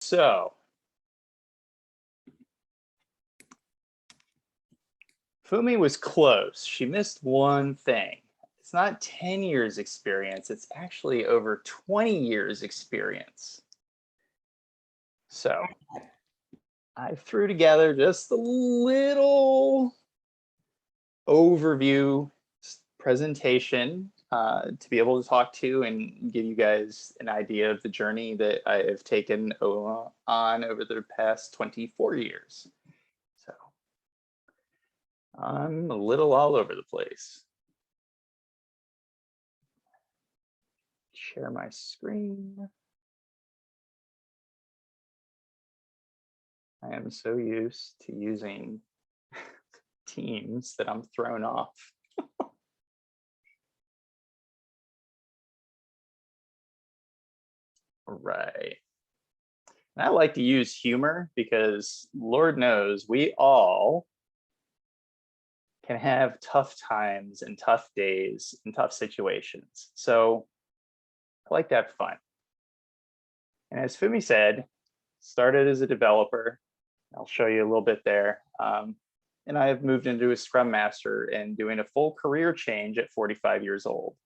So, Fumi was close. She missed one thing. It's not 10 years experience, it's actually over 20 years experience. So, I threw together just a little overview presentation to be able to talk to and give you guys an idea of the journey that I have taken on over the past 24 years. So I'm a little all over the place. Share my screen. I am so used to using Teams that I'm thrown off. Right. And I like to use humor because Lord knows we all can have tough times and tough days and tough situations. So I like to have fun. And as Fumi said, started as a developer. I'll show you a little bit there. And I have moved into a Scrum Master and doing a full career change at 45 years old.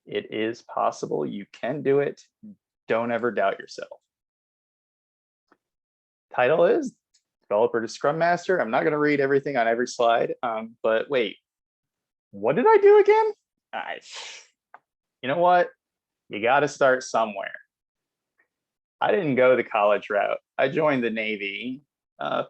It is possible. You can do it. Don't ever doubt yourself. Title is Developer to Scrum Master. I'm not going to read everything on every slide, but wait, what did I do again? You know what? You got to start somewhere. I didn't go the college route. I joined the Navy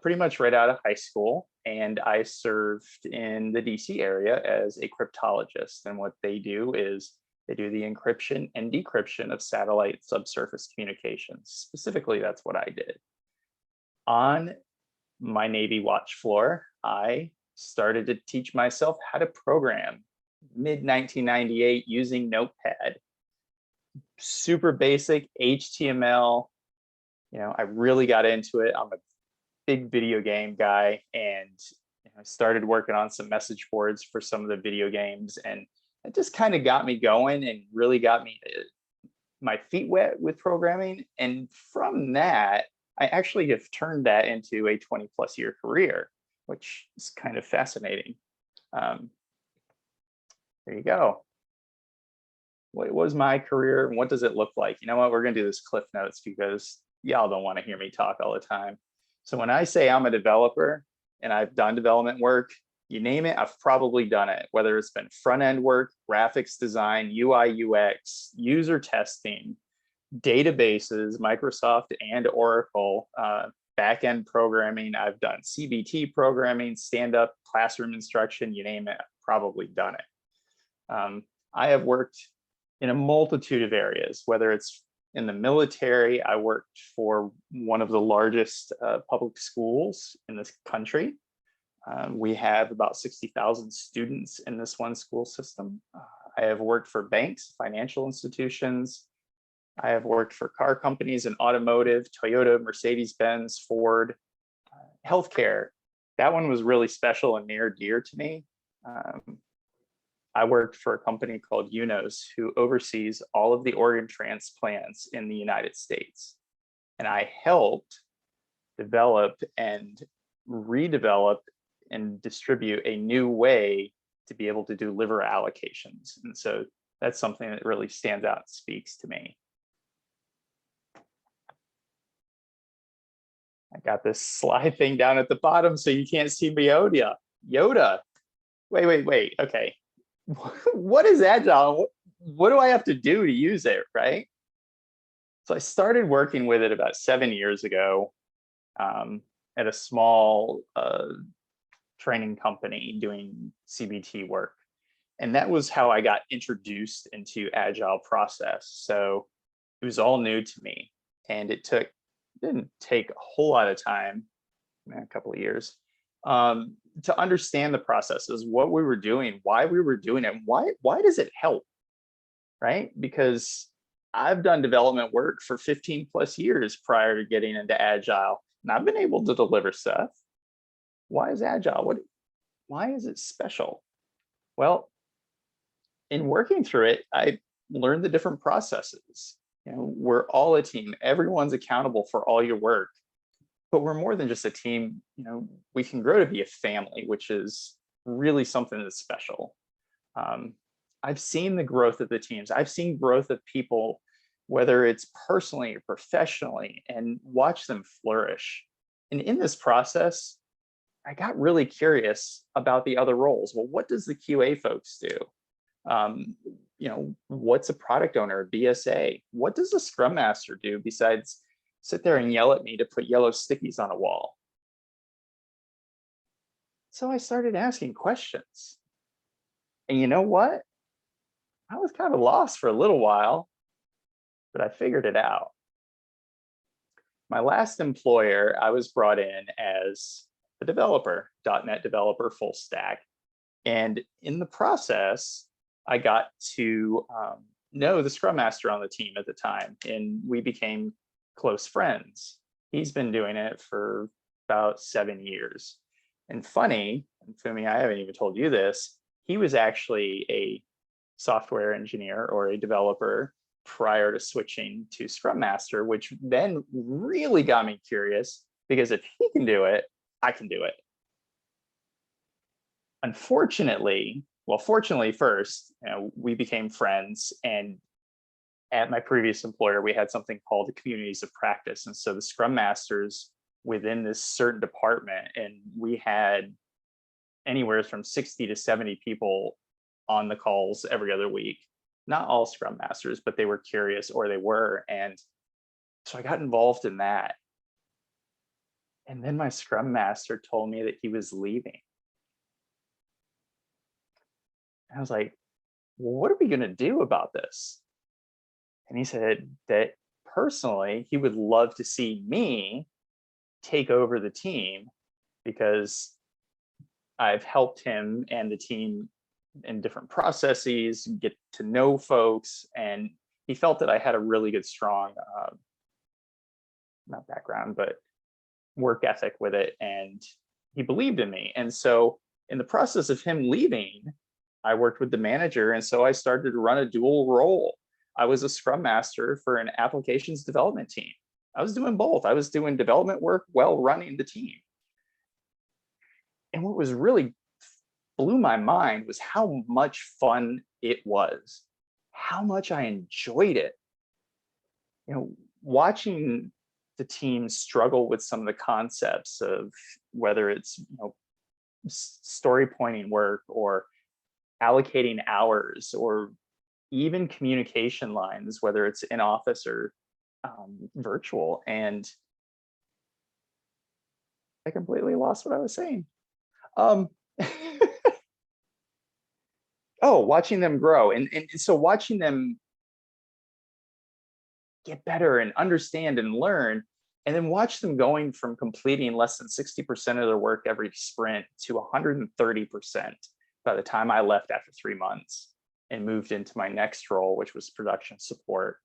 pretty much right out of high school, and I served in the DC area as a cryptologist. And what they do is they do the encryption and decryption of satellite subsurface communications. Specifically, that's what I did. On my Navy watch floor, I started to teach myself how to program mid-1998 using Notepad. Super basic HTML. You know, I really got into it. I'm a big video game guy, and I started working on some message boards for some of the video games, and it just kind of got me going and really got me my feet wet with programming. And from that, I actually have turned that into a 20+ year career, which is kind of fascinating. There you go. What was my career and what does it look like? You know what, we're gonna do this Cliff Notes because y'all don't want to hear me talk all the time. So when I say I'm a developer and I've done development work, you name it, I've probably done it, whether it's been front-end work, graphics design, UI, UX, user testing, databases, Microsoft and Oracle, back-end programming. I've done CBT programming, stand-up classroom instruction, you name it, I've probably done it. I have worked in a multitude of areas, whether it's in the military. I worked for one of the largest public schools in this country. We have about 60,000 students in this one school system. I have worked for banks, financial institutions. I have worked for car companies and automotive, Toyota, Mercedes-Benz, Ford, healthcare. That one was really special and near dear to me. I worked for a company called UNOS, who oversees all of the organ transplants in the United States. And I helped develop and redevelop and distribute a new way to be able to do liver allocations. And so that's something that really stands out and speaks to me. I got this slide thing down at the bottom so you can't see me. Yoda. Wait. Okay. What is Agile? What do I have to do to use it, right? So I started working with it about 7 years ago at a small training company doing CBT work. And that was how I got introduced into Agile process. So it was all new to me. And it didn't take a whole lot of time, a couple of years, to understand the processes, what we were doing, why we were doing it, why does it help, right? Because I've done development work for 15+ years prior to getting into Agile, and I've been able to deliver stuff. Why is Agile? Why is it special? Well, in working through it, I learned the different processes. We're all a team. Everyone's accountable for all your work, but we're more than just a team. We can grow to be a family, which is really something that's special. I've seen the growth of the teams. I've seen growth of people, whether it's personally or professionally, and watch them flourish. And in this process, I got really curious about the other roles. Well, what does the QA folks do? What's a product owner, a BSA? What does a Scrum Master do besides sit there and yell at me to put yellow stickies on a wall? So I started asking questions. And you know what? I was kind of lost for a little while, but I figured it out. My last employer, I was brought in as a developer, .NET developer, full stack. And in the process, I got to know the Scrum Master on the team at the time, and we became close friends. He's been doing it for about 7 years. And funny, and Fumi, I haven't even told you this, he was actually a software engineer or a developer prior to switching to Scrum Master, which then really got me curious, because if he can do it, I can do it. Unfortunately, well, fortunately first, we became friends, and at my previous employer, we had something called the communities of practice. And so the Scrum Masters within this certain department, and we had anywhere from 60 to 70 people on the calls every other week. Not all Scrum Masters, but they were curious, or they were. And so I got involved in that. And then my Scrum Master told me that he was leaving. I was like, well, what are we going to do about this? And he said that personally, he would love to see me take over the team, because I've helped him and the team in different processes, get to know folks. And he felt that I had a really good, strong, not background, but work ethic with it. And he believed in me. And so in the process of him leaving, I worked with the manager. And so I started to run a dual role. I was a Scrum Master for an applications development team. I was doing both. I was doing development work while running the team. And what was really blew my mind was how much fun it was, how much I enjoyed it. Watching the team struggle with some of the concepts of whether it's story pointing work, or allocating hours, or even communication lines, whether it's in office or virtual. And I completely lost what I was saying. Oh, watching them grow. And so watching them get better and understand and learn, and then watch them going from completing less than 60% of their work every sprint to 130% by the time I left after 3 months and moved into my next role, which was production support.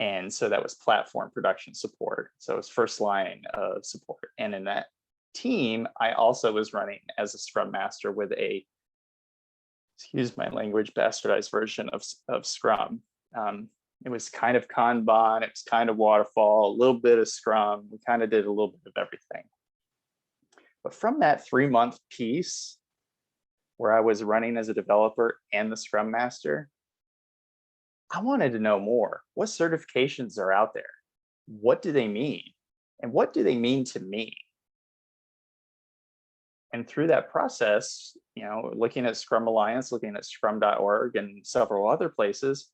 And so that was platform production support. So it was first line of support. And in that team, I also was running as a Scrum Master with a, excuse my language, bastardized version of Scrum. It was kind of Kanban, it was kind of waterfall, a little bit of Scrum. We kind of did a little bit of everything. But from that 3-month piece where I was running as a developer and the Scrum Master, I wanted to know more. What certifications are out there? What do they mean? And what do they mean to me? And through that process, looking at Scrum Alliance, looking at scrum.org and several other places,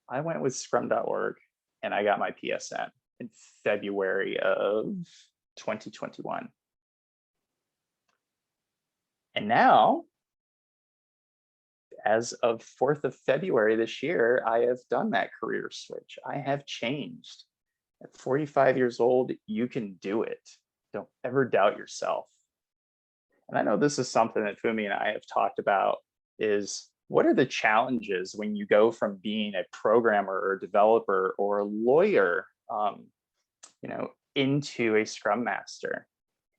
I went with scrum.org, and I got my PSN in February of 2021. And now, as of 4th of February this year, I have done that career switch. I have changed. At 45 years old, you can do it. Don't ever doubt yourself. And I know this is something that Fumi and I have talked about, is what are the challenges when you go from being a programmer or a developer or a lawyer, into a Scrum Master?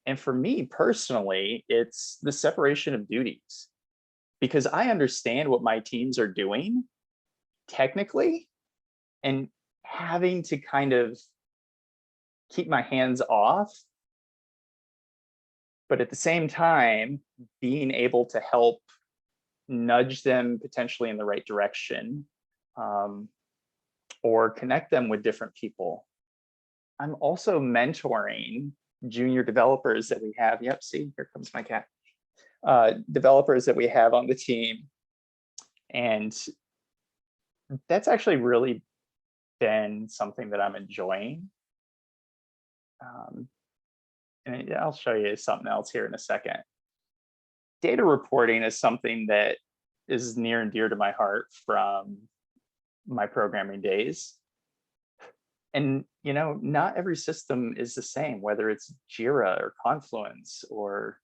And for me personally, it's the separation of duties, because I understand what my teams are doing technically, and having to kind of keep my hands off, but at the same time, being able to help nudge them potentially in the right direction, or connect them with different people. I'm also mentoring junior developers that we have. Yep, see, here comes my cat. Developers that we have on the team. And that's actually really been something that I'm enjoying. And I'll show you something else here in a second. Data reporting is something that is near and dear to my heart from my programming days. And, you know, not every system is the same, whether it's Jira or Confluence or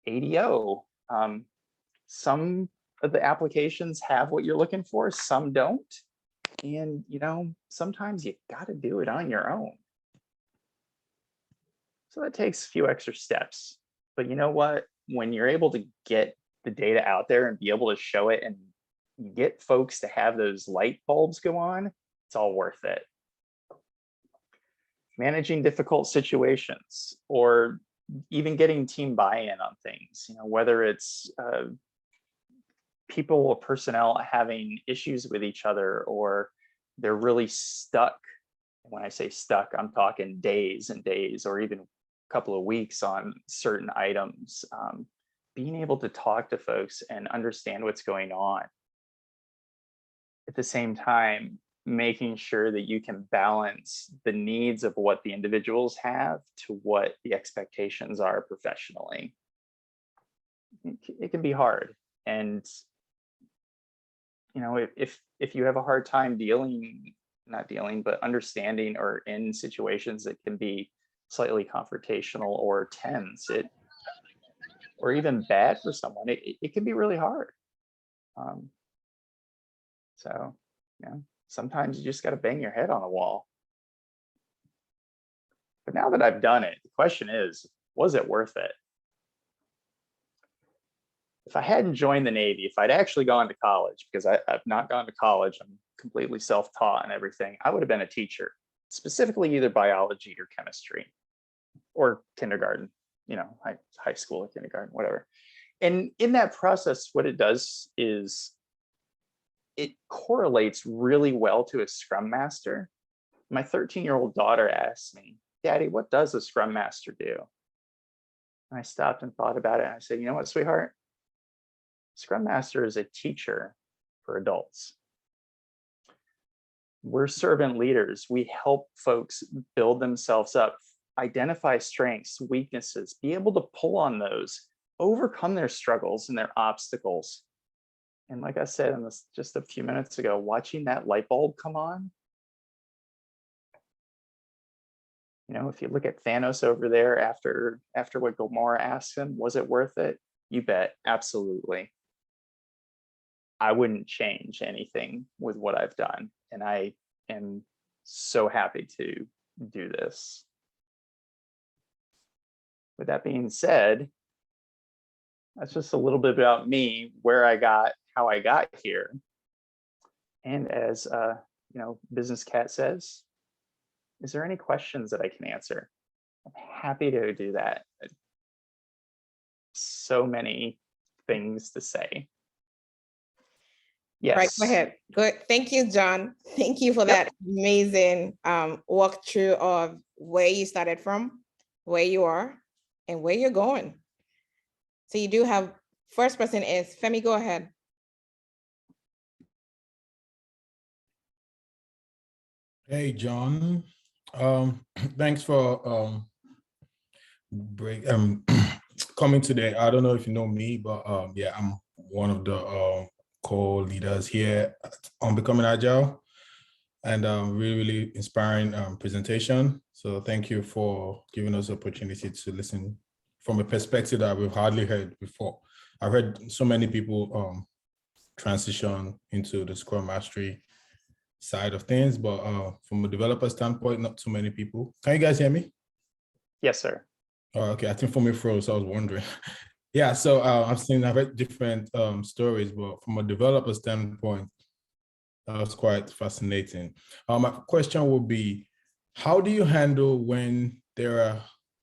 ADO. Some of the applications have what you're looking for, some don't. And, you know, sometimes you got to do it on your own. So that takes a few extra steps. But you know what? When you're able to get the data out there and be able to show it and get folks to have those light bulbs go on, it's all worth it. Managing difficult situations, or even getting team buy-in on things, you know, whether it's people or personnel having issues with each other, or they're really stuck. When I say stuck, I'm talking days and days, or even a couple of weeks on certain items. Being able to talk to folks and understand what's going on. At the same time, making sure that you can balance the needs of what the individuals have to what the expectations are professionally. It can be hard. And, you know, if you have a hard time but understanding, or in situations that can be slightly confrontational or tense, or even bad for someone, it can be really hard. So, you know, sometimes you just got to bang your head on a wall. But now that I've done it, the question is, was it worth it? If I hadn't joined the Navy, if I'd actually gone to college, because I've not gone to college, I'm completely self-taught and everything, I would have been a teacher, specifically either biology or chemistry, or kindergarten, you know, high school or kindergarten, whatever. And in that process, what it does is it correlates really well to a Scrum Master. My 13-year-old daughter asked me, "Daddy, what does a Scrum Master do?" And I stopped and thought about it. And I said, "You know what, sweetheart? Scrum Master is a teacher for adults. We're servant leaders. We help folks build themselves up, identify strengths, weaknesses, be able to pull on those, overcome their struggles and their obstacles." And like I said in this just a few minutes ago, watching that light bulb come on. You know, if you look at Thanos over there after what Gamora asked him, was it worth it? You bet, absolutely. I wouldn't change anything with what I've done. And I am so happy to do this. With that being said, that's just a little bit about me, how I got here. And as you know, Business Cat says, is there any questions that I can answer? I'm happy to do that. So many things to say. Yes. Right, go ahead. Good. Thank you, John. Thank you for that amazing walkthrough of where you started from, where you are, and where you're going. So you do have, first person is Femi, go ahead. Hey, John. Thanks for coming today. I don't know if you know me, but yeah, I'm one of the co-leaders here on Becoming Agile, and really inspiring presentation. So thank you for giving us the opportunity to listen from a perspective that we've hardly heard before. I've heard so many people transition into the Scrum Mastery side of things, but from a developer standpoint, not too many people. Can you guys hear me? Yes, sir. Oh, okay, I think for me froze, so I was wondering. Yeah, so I've heard different stories, but from a developer standpoint, That was quite fascinating. My question would be, how do you handle when there are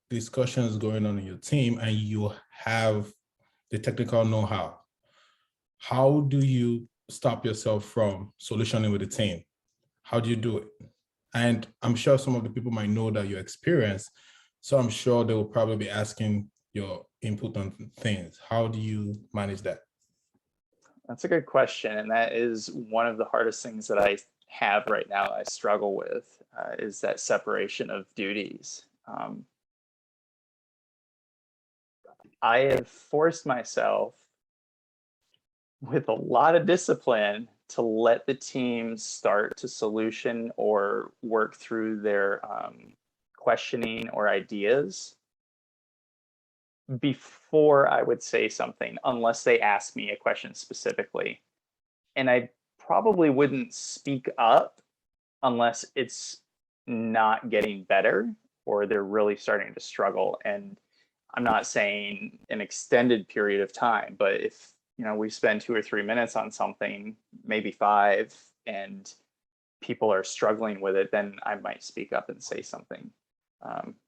discussions going on in your team and you have the technical know-how? How do you stop yourself from solutioning with the team? How do you do it? And I'm sure some of the people might know that you're experienced, so I'm sure they will probably be asking your input on things. How do you manage that? That's a good question. And that is one of the hardest things that I have right now, I struggle with, is that separation of duties. I have forced myself with a lot of discipline to let the team start to solution or work through their questioning or ideas before I would say something, unless they ask me a question specifically. And I probably wouldn't speak up unless it's not getting better or they're really starting to struggle. And I'm not saying an extended period of time, but if we spend 2 or 3 minutes on something, maybe 5, and people are struggling with it, then I might speak up and say something.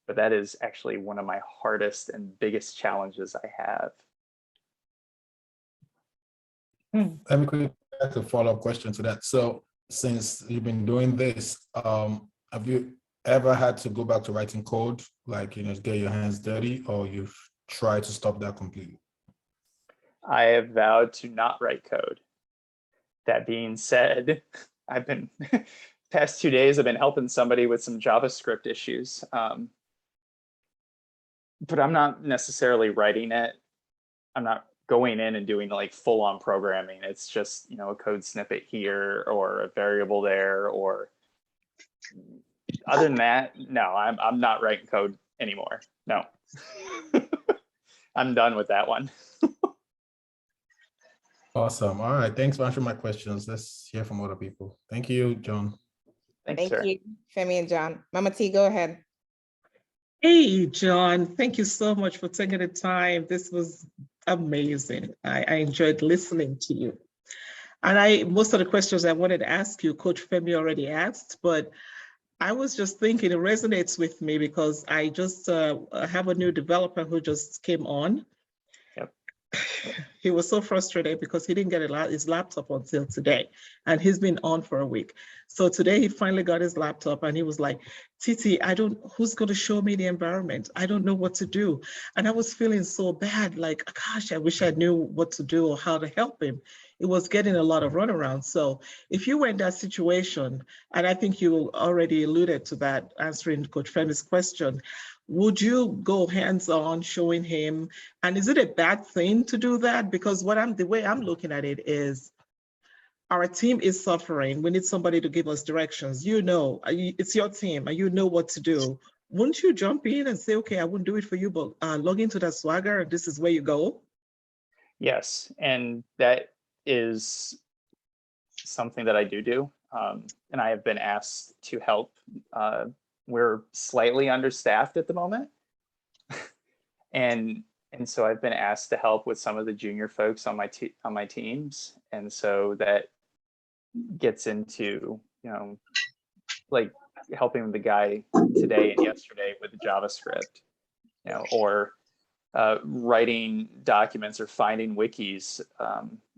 But that is actually one of my hardest and biggest challenges I have. Let me quickly ask a follow-up question to that. So since you've been doing this, have you ever had to go back to writing code, like, get your hands dirty, or you've tried to stop that completely? I have vowed to not write code. That being said, I've been past 2 days, I've been helping somebody with some JavaScript issues. But I'm not necessarily writing it. I'm not going in and doing like full on programming. It's just, a code snippet here or a variable there, or other than that, no, I'm not writing code anymore. No. I'm done with that one. Awesome. All right. Thanks for answering my questions. Let's hear from other people. Thank you, John. Thanks, Thank sir. you, Femi and John. Mama T, go ahead. Hey, John, thank you so much for taking the time. This was amazing. I enjoyed listening to you. And most of the questions I wanted to ask you, Coach Femi already asked, but I was just thinking it resonates with me because I just have a new developer who just came on. Yep. He was so frustrated because he didn't get his laptop until today, and he's been on for a week. So today he finally got his laptop and he was like, Titi, who's going to show me the environment? I don't know what to do. And I was feeling so bad, like, gosh, I wish I knew what to do or how to help him. It was getting a lot of runaround. So if you were in that situation, and I think you already alluded to that, answering Coach Femi's question, would you go hands-on showing him? And is it a bad thing to do that? Because the way I'm looking at it is, our team is suffering. We need somebody to give us directions. It's your team and you know what to do. Wouldn't you jump in and say, okay, I wouldn't do it for you, but log into that Swagger and this is where you go? Yes, and that is something that I do. And I have been asked to help. We're slightly understaffed at the moment. and so I've been asked to help with some of the junior folks on my teams. And so that gets into, like helping the guy today and yesterday with the JavaScript, or writing documents or finding wikis,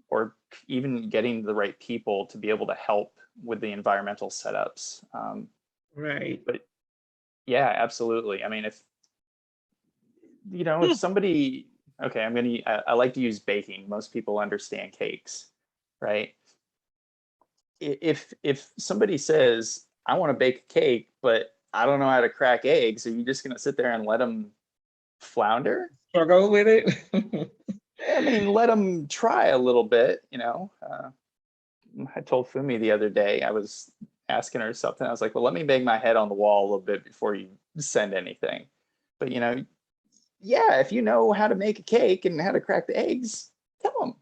or even getting the right people to be able to help with the environmental setups. Right. But yeah, absolutely. I mean, if somebody, okay, I like to use baking. Most people understand cakes, right? If somebody says, I want to bake a cake, but I don't know how to crack eggs, are you just going to sit there and let them flounder? Struggle with it? I mean, let them try a little bit, I told Fumi the other day, I was asking her something. I was like, well, let me bang my head on the wall a little bit before you send anything. But, yeah, if you know how to make a cake and how to crack the eggs, tell them.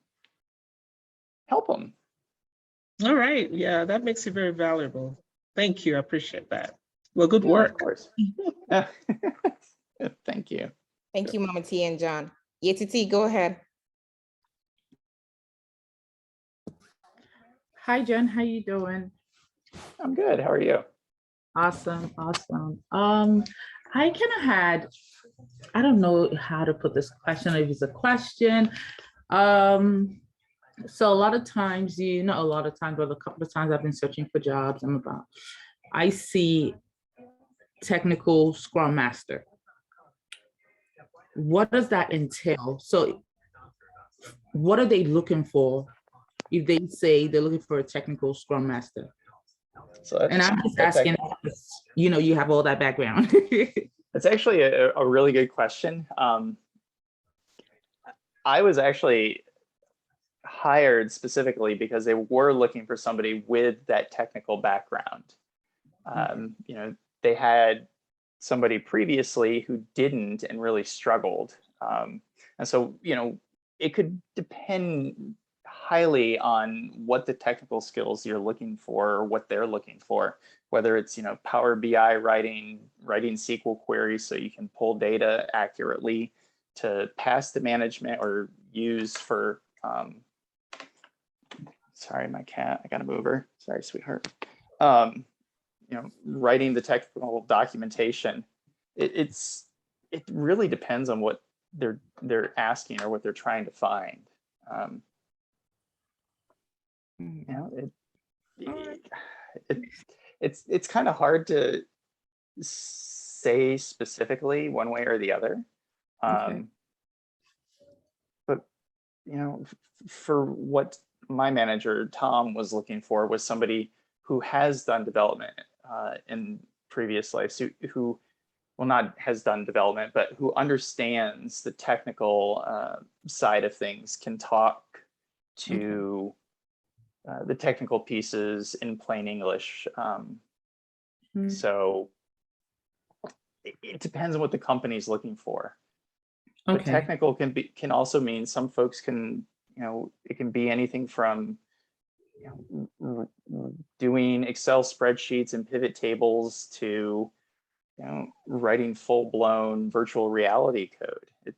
Help them. All right. Yeah, that makes you very valuable. Thank you. I appreciate that. Well, good Yeah, work. of course. Thank you. Thank you, Mama T and John. Yetiti, go ahead. Hi, Jen. How you doing? I'm good. How are you? Awesome, awesome. I kind of had, I don't know how to put this question, if it's a question. So a lot of times, not a lot of times, but a couple of times I've been searching for jobs. I see technical Scrum Master. What does that entail? So what are they looking for if they say they're looking for a technical Scrum Master? So And I'm just asking, you have all that background. That's actually a really good question. I was actually hired specifically because they were looking for somebody with that technical background. They had somebody previously who didn't and really struggled. And so, it could depend highly on what the technical skills you're looking for or what they're looking for, whether it's, Power BI writing SQL queries so you can pull data accurately to pass to management or use for, sorry, my cat, I gotta move her. Sorry, sweetheart. Writing the technical documentation. It really depends on what they're asking or what they're trying to find. It's kind of hard to say specifically one way or the other. Okay. But for what my manager Tom was looking for was somebody who has done development in previous lives, who well, not has done development, but who understands the technical side of things, can talk to the technical pieces in plain English. So it depends on what the company's looking for. But Okay. technical can also mean some folks can, it can be anything from doing Excel spreadsheets and pivot tables to writing full-blown virtual reality code. It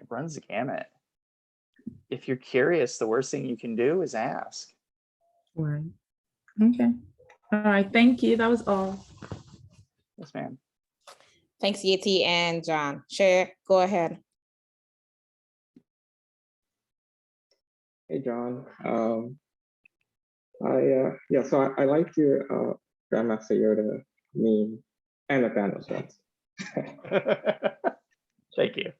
runs the gamut. If you're curious, the worst thing you can do is ask. Right. Okay. All right. Thank you. That was all. Yes, ma'am. Thanks, Yeti and John. Share, go ahead. Hey, John. So I liked your Grandmaster Yoda meme and the Thanos ones. Thank you.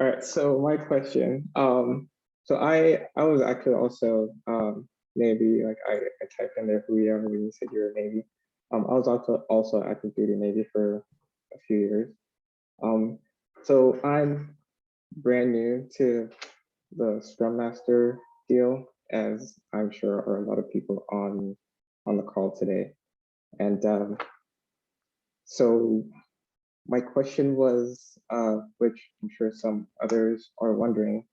All right, so my question. So I was actually also Navy, like I typed in there who you are when you said you were Navy. I was also active duty Navy for a few years. So I'm brand new to the Scrum Master deal, as I'm sure are a lot of people on the call today. And so my question was, which I'm sure some others are wondering,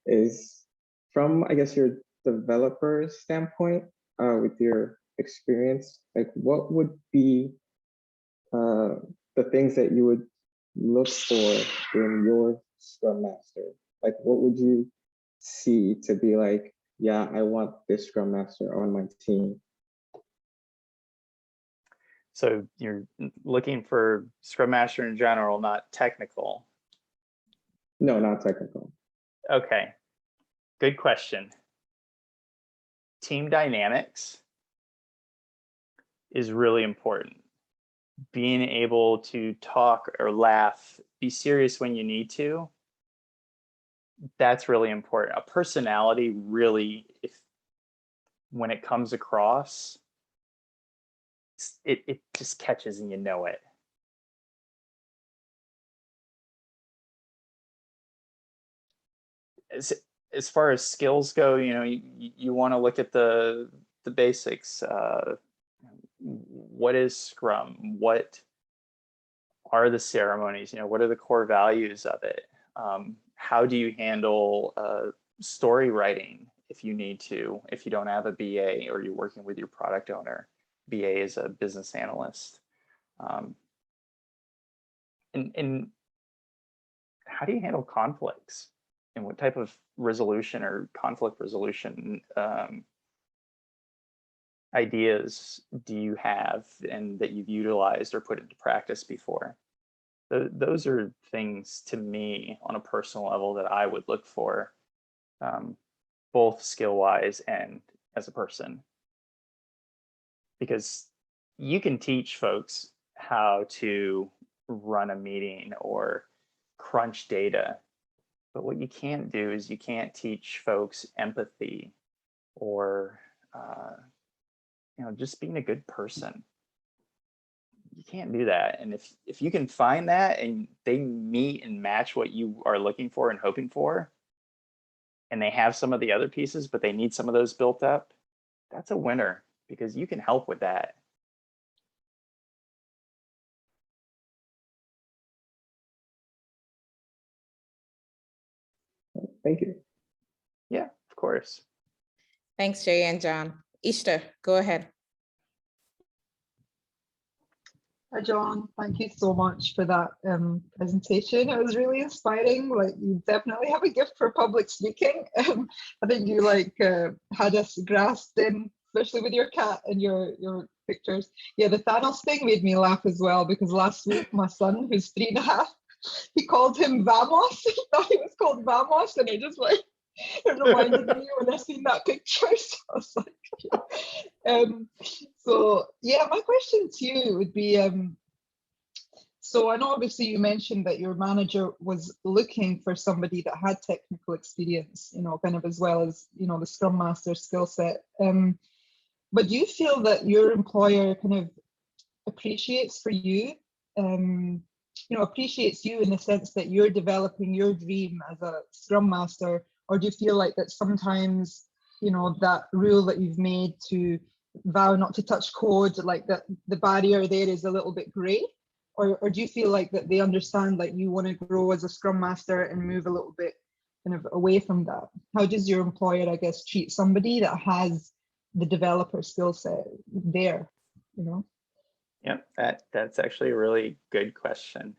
is from, I guess, your developer standpoint, with your experience, like what would be the things that you would look for in your Scrum Master? Like, what would you see to be like, yeah, I want this Scrum Master on my team? So you're looking for Scrum Master in general, not technical. No, not technical. Okay, good question. Team dynamics is really important. Being able to talk or laugh, be serious when you need to, that's really important. A personality really, when it comes across, it just catches and you know it. As far as skills go, you want to look at the basics. What is Scrum? What are the ceremonies? What are the core values of it? How do you handle story writing if you need to, if you don't have a BA or you're working with your product owner? BA is a business analyst. And how do you handle conflicts? And what type of resolution or conflict resolution ideas do you have and that you've utilized or put into practice before? Those are things to me on a personal level that I would look for, both skill-wise and as a person. Because you can teach folks how to run a meeting or crunch data, but what you can't do is you can't teach folks empathy or just being a good person. You can't do that. And if you can find that and they meet and match what you are looking for and hoping for, and they have some of the other pieces, but they need some of those built up, that's a winner, because you can help with that. Thank you. Yeah, of course. Thanks, Jay and John. Ishta, go ahead. Hi, John. Thank you so much for that presentation. It was really inspiring. Like, you definitely have a gift for public speaking. I think you had us grasped in, especially with your cat and your pictures. Yeah, the Thanos thing made me laugh as well, because last week my son, who's 3.5, he called him Vamos. He thought he was called Vamos, and it reminded me when I seen that picture. So I was like, so yeah, my question to you would be, so I know obviously you mentioned that your manager was looking for somebody that had technical experience, kind of as well as, the Scrum Master skill set. But do you feel that your employer kind of appreciates you in the sense that you're developing your dream as a Scrum Master? Or do you feel like that sometimes, that rule that you've made to vow not to touch code, like that the barrier there is a little bit gray? Or do you feel like that they understand that you want to grow as a Scrum Master and move a little bit kind of away from that? How does your employer, I guess, treat somebody that has the developer skill set there, Yep, that's actually a really good question.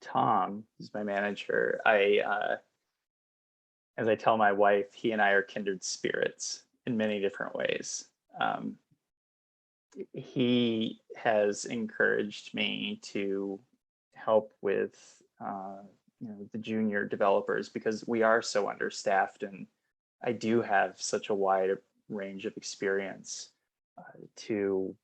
Tom, who's my manager, as I tell my wife, he and I are kindred spirits in many different ways. He has encouraged me to help with the junior developers, because we are so understaffed, and I do have such a wide range of experience to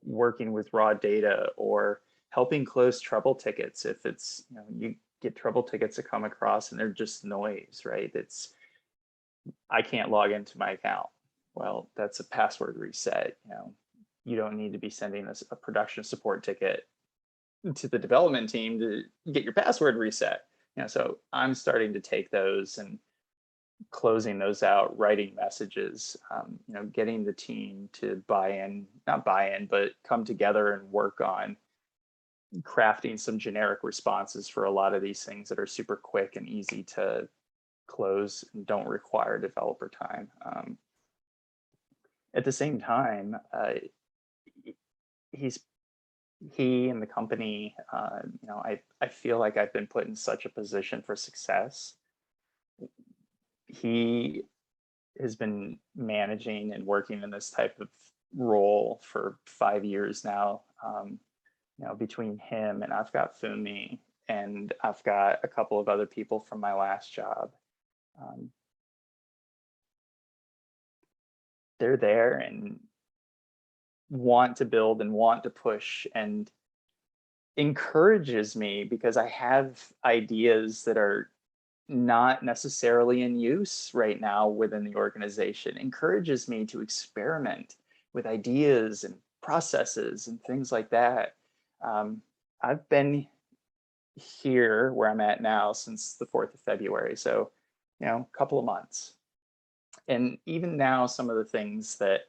working with raw data or helping close trouble tickets. If it's, you get trouble tickets that come across and they're just noise, right? I can't log into my account. Well, that's a password reset. You don't need to be sending us a production support ticket to the development team to get your password reset. So I'm starting to take those and closing those out, writing messages, getting the team to not buy in, but come together and work on crafting some generic responses for a lot of these things that are super quick and easy to close and don't require developer time. At the same time, he and the company, I feel like I've been put in such a position for success. He has been managing and working in this type of role for 5 years now. Between him, and I've got Fumi, and I've got a couple of other people from my last job. They're there and want to build and want to push and encourages me, because I have ideas that are not necessarily in use right now within the organization. Encourages me to experiment with ideas and processes and things like that. I've been here where I'm at now since the 4th of February, so a couple of months. And even now, some of the things that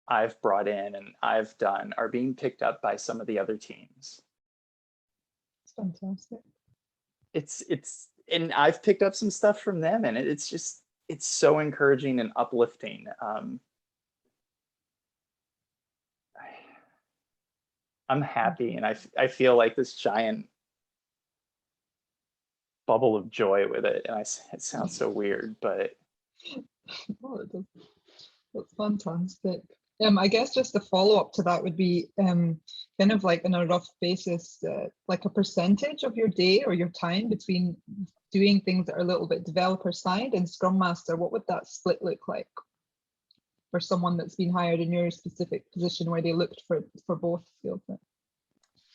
I've brought in and I've done are being picked up by some of the other teams. It's fantastic. It's and I've picked up some stuff from them, and it's so encouraging and uplifting. I'm happy, and I feel like this giant bubble of joy with it. And it sounds so weird, but Oh, it does. That's fantastic. I guess just a follow up to that would be kind of like on a rough basis, like a percentage of your day or your time between doing things that are a little bit developer side and Scrum Master. What would that split look like for someone that's been hired in your specific position where they looked for both skill sets?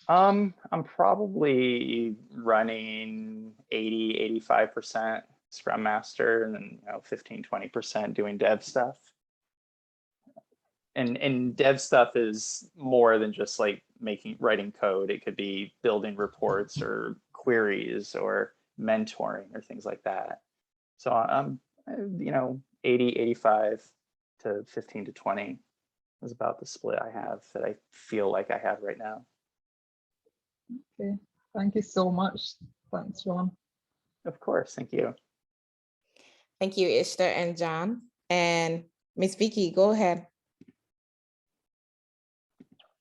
I'm probably running 80-85% Scrum Master, and then 15-20% doing dev stuff. And dev stuff is more than just like writing code. It could be building reports or queries or mentoring or things like that. So I'm 80-85 to 15-20 is about the split I have, that I feel like I have right now. Okay, thank you so much. Thanks, John. Of course, thank you. Thank you, Ishtar and John. And Miss Vicky, go ahead.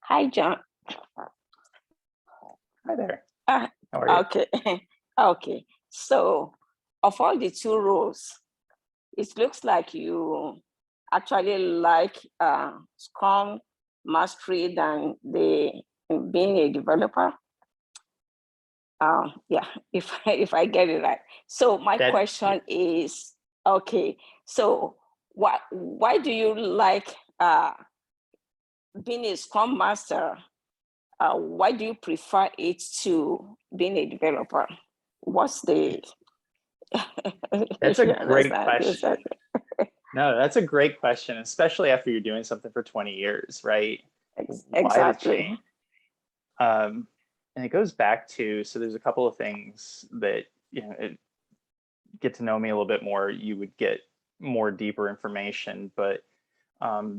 Hi, John. Hi there. How are you? Okay. Okay. So, of all the two roles, it looks like you actually like Scrum Mastery than being a developer. Yeah, if I get it right. So my question is, okay, so why do you like being a Scrum Master? Why do you prefer it to being a developer? What's the? That's a great question. No, that's a great question, especially after you're doing something for 20 years, right? Exactly. And it goes back to, so there's a couple of things that, get to know me a little bit more, you would get more deeper information, but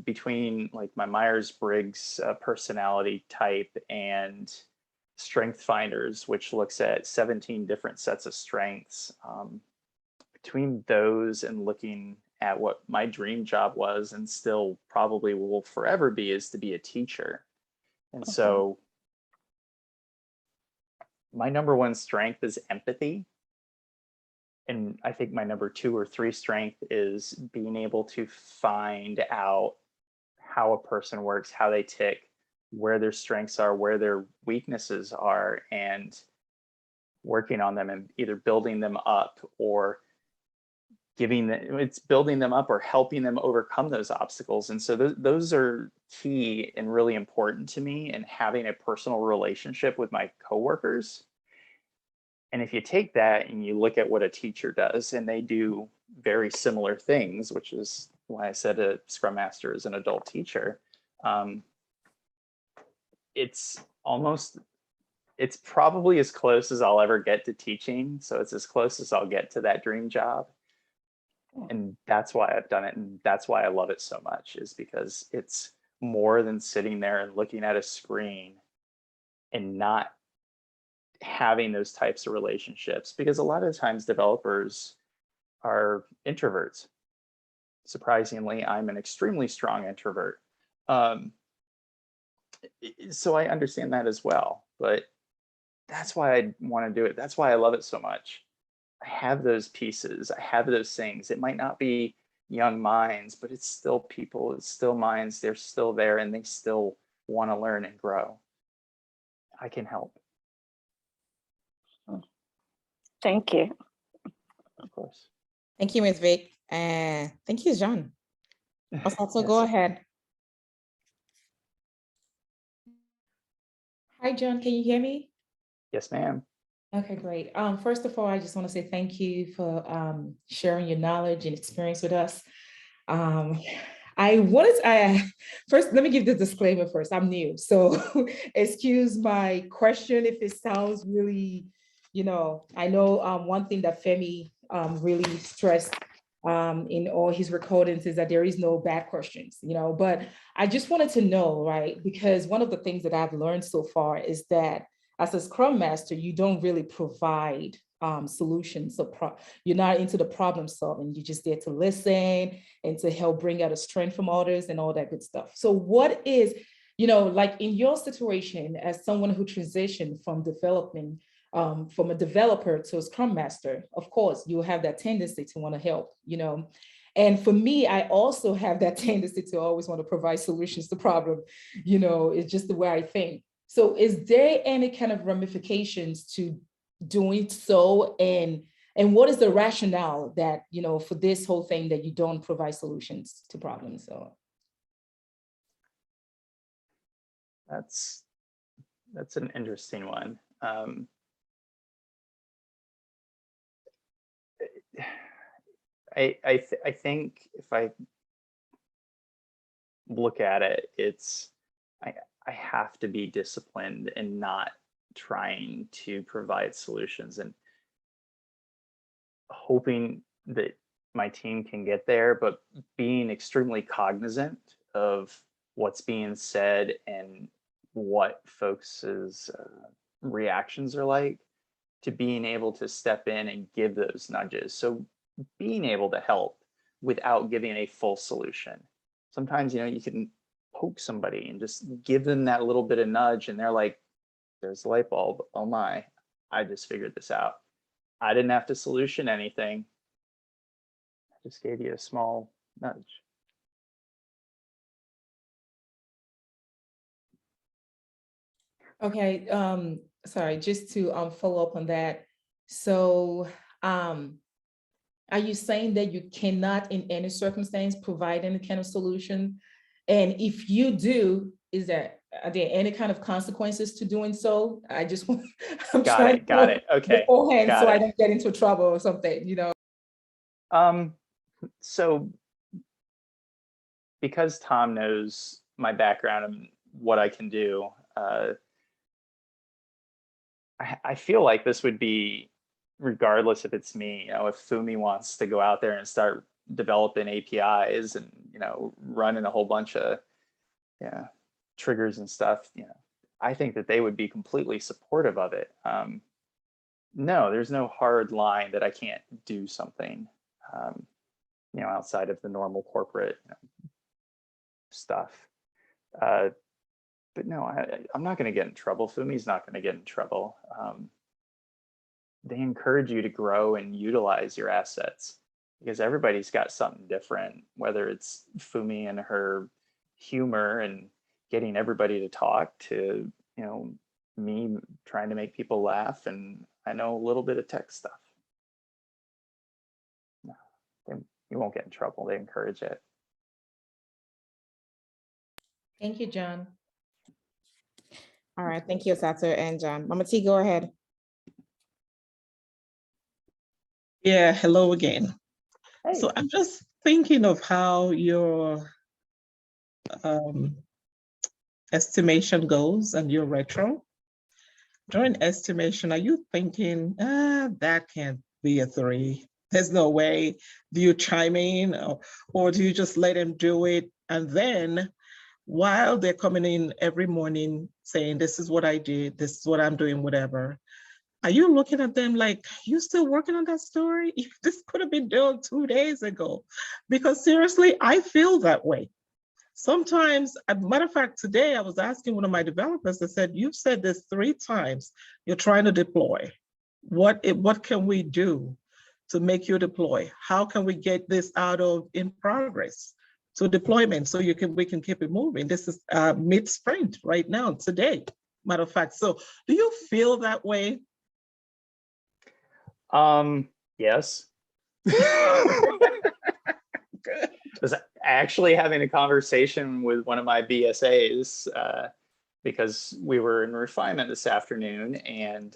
between like my Myers-Briggs personality type and Strength Finders, which looks at 17 different sets of strengths, between those and looking at what my dream job was and still probably will forever be, is to be a teacher. And so my number one strength is empathy. And I think my number 2 or 3 strength is being able to find out how a person works, how they tick, where their strengths are, where their weaknesses are, and working on them and either building them up or building them up or helping them overcome those obstacles. And so those are key and really important to me, and having a personal relationship with my coworkers. And if you take that and you look at what a teacher does, and they do very similar things, which is why I said a Scrum Master is an adult teacher, it's probably as close as I'll ever get to teaching. So it's as close as I'll get to that dream job. And that's why I've done it. And that's why I love it so much, is because it's more than sitting there and looking at a screen and not having those types of relationships, because a lot of times developers are introverts. Surprisingly, I'm an extremely strong introvert. So I understand that as well, but that's why I want to do it. That's why I love it so much. I have those pieces, I have those things. It might not be young minds, but it's still people, it's still minds. They're still there and they still want to learn and grow. I can help. Thank you. Of course. Thank you, Ms. Vic. And thank you, John. Also, go ahead. Hi, John, can you hear me? Yes, ma'am. Okay, great. First of all, I just want to say thank you for sharing your knowledge and experience with us. First, let me give the disclaimer first. I'm new, so excuse my question if it sounds really, I know one thing that Femi really stressed in all his recordings is that there is no bad questions, but I just wanted to know, right? Because one of the things that I've learned so far is that as a Scrum Master, you don't really provide solutions. So you're not into the problem solving. You're just there to listen and to help bring out a strength from others and all that good stuff. So what is, like in your situation as someone who transitioned from development from a developer to a Scrum Master, of course, you have that tendency to want to help, And for me, I also have that tendency to always want to provide solutions to problems. It's just the way I think. So is there any kind of ramifications to doing so? And what is the rationale that, for this whole thing that you don't provide solutions to problems? So That's an interesting one. I think if I look at it, it's I have to be disciplined and not trying to provide solutions and hoping that my team can get there, but being extremely cognizant of what's being said and what folks' reactions are like, to being able to step in and give those nudges. So being able to help without giving a full solution. Sometimes, you can poke somebody and just give them that little bit of nudge and they're like, there's a light bulb. Oh my, I just figured this out. I didn't have to solution anything. I just gave you a small nudge. okay, sorry, just to follow up on that. So are you saying that you cannot in any circumstance provide any kind of solution? And if you do, are there any kind of consequences to doing so? I just want, I'm trying to Got it. Okay. beforehand so Got I it. don't get into trouble or something, So because Tom knows my background and what I can do, I feel like this would be, regardless if it's me, if Fumi wants to go out there and start developing APIs and, running a whole bunch of triggers and stuff, I think that they would be completely supportive of it. No, there's no hard line that I can't do something, outside of the normal corporate stuff. But no, I'm not going to get in trouble. Fumi's not going to get in trouble. They encourage you to grow and utilize your assets because everybody's got something different, whether it's Fumi and her humor and getting everybody to talk to, me trying to make people laugh. And I know a little bit of tech stuff. No, you won't get in trouble. They encourage it. Thank you, John. All right, thank you, Sato and John. Mama T, go ahead. Yeah, hello again. Hey. So I'm just thinking of how your estimation goes and your retro. During estimation, are you thinking, that can't be a 3? There's no way. Do you chime in or do you just let them do it? And then while they're coming in every morning saying, this is what I did, this is what I'm doing, whatever, are you looking at them like, you still working on that story? This could have been done 2 days ago. Because seriously, I feel that way. Sometimes, as a matter of fact, today I was asking one of my developers, I said, you've said this 3 times, you're trying to deploy. What can we do to make you deploy? How can we get this out of in progress to deployment so we can keep it moving? This is mid-sprint right now, today, matter of fact. So do you feel that way? Yes. I was actually having a conversation with one of my BSAs because we were in refinement this afternoon and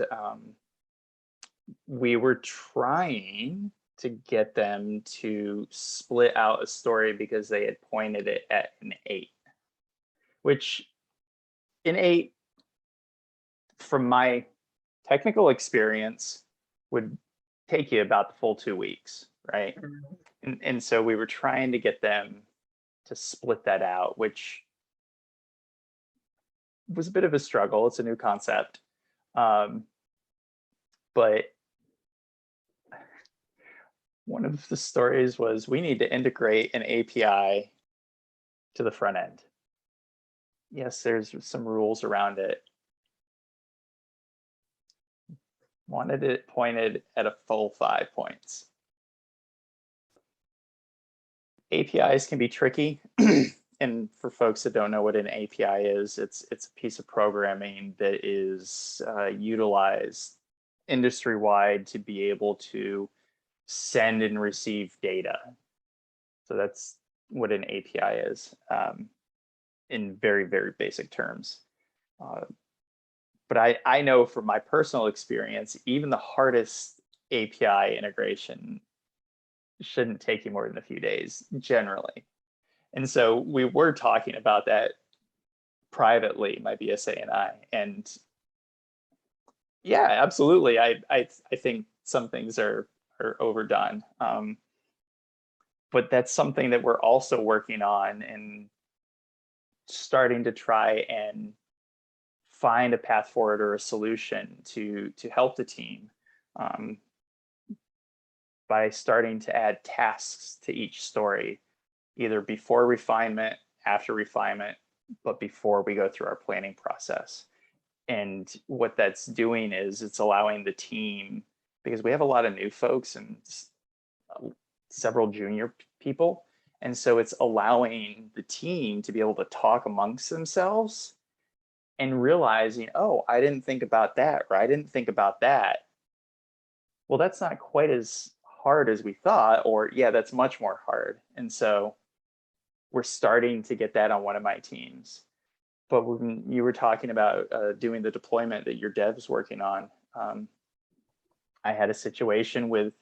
we were trying to get them to split out a story because they had pointed it at an 8, which an 8, from my technical experience, would take you about the full 2 weeks, right? And so we were trying to get them to split that out, which was a bit of a struggle. It's a new concept. But one of the stories was we need to integrate an API to the front end. Yes, there's some rules around it. Wanted it pointed at a full 5 points. APIs can be tricky. And for folks that don't know what an API is, it's a piece of programming that is utilized industry-wide to be able to send and receive data. So that's what an API is in very, very basic terms. But I know from my personal experience, even the hardest API integration shouldn't take you more than a few days generally. And so we were talking about that privately, my BSA and I. And yeah, absolutely. I think some things are overdone. But that's something that we're also working on and starting to try and find a path forward or a solution to help the team by starting to add tasks to each story, either before refinement, after refinement, but before we go through our planning process. And what that's doing is it's allowing the team, because we have a lot of new folks and several junior people, and so it's allowing the team to be able to talk amongst themselves and realizing, oh, I didn't think about that, or I didn't think about that. Well, that's not quite as hard as we thought, or yeah, that's much more hard. And so we're starting to get that on one of my teams. But when you were talking about doing the deployment that your dev's working on, I had a situation with,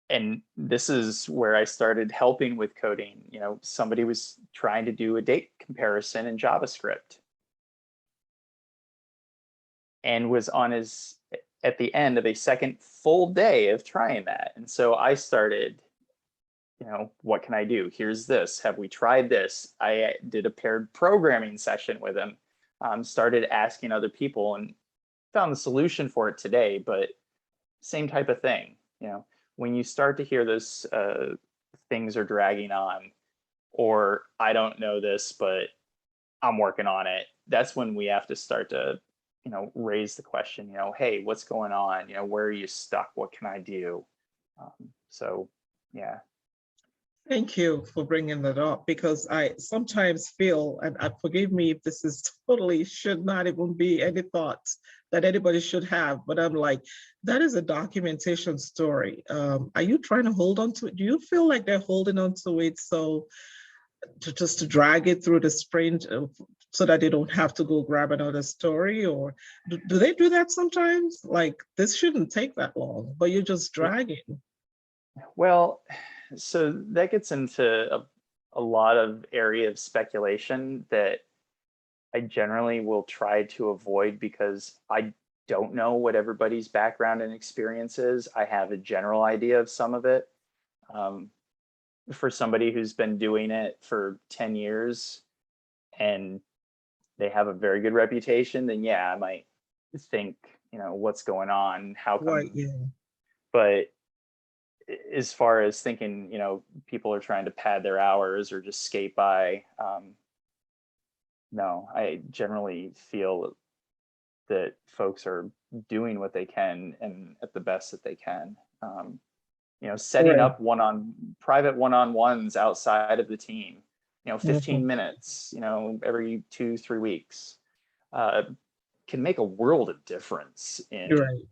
and this is where I started helping with coding. You know, somebody was trying to do a date comparison in JavaScript and was on his, at the end of a second full day of trying that. And so I started, you know, what can I do? Here's this. Have we tried this? I did a paired programming session with him, started asking other people and found the solution for it today, but same type of thing. You know, when you start to hear those things are dragging on, or I don't know this, but I'm working on it, that's when we have to start to, you know, raise the question, you know, hey, what's going on? You know, where are you stuck? What can I do? So, yeah. Thank you for bringing that up, because I sometimes feel, and forgive me if this is totally should not even be any thoughts that anybody should have, but I'm like, that is a documentation story. Are you trying to hold on to it? Do you feel like they're holding on to it so just to drag it through the sprint so that they don't have to go grab another story? Or do they do that sometimes? Like, this shouldn't take that long, but you're just dragging. Well, so that gets into a lot of area of speculation that I generally will try to avoid, because I don't know what everybody's background and experience is. I have a general idea of some of it. For somebody who's been doing it for 10 years and they have a very good reputation, then yeah, I might think, you know, what's going on, how come? Right, yeah. But as far as thinking, you know, people are trying to pad their hours or just skate by, no, I generally feel that folks are doing what they can and at the best that they can. You know, setting up private one-on-ones outside of the team, you know, 15 minutes, you know, every 2-3 weeks, can make a world of difference in, you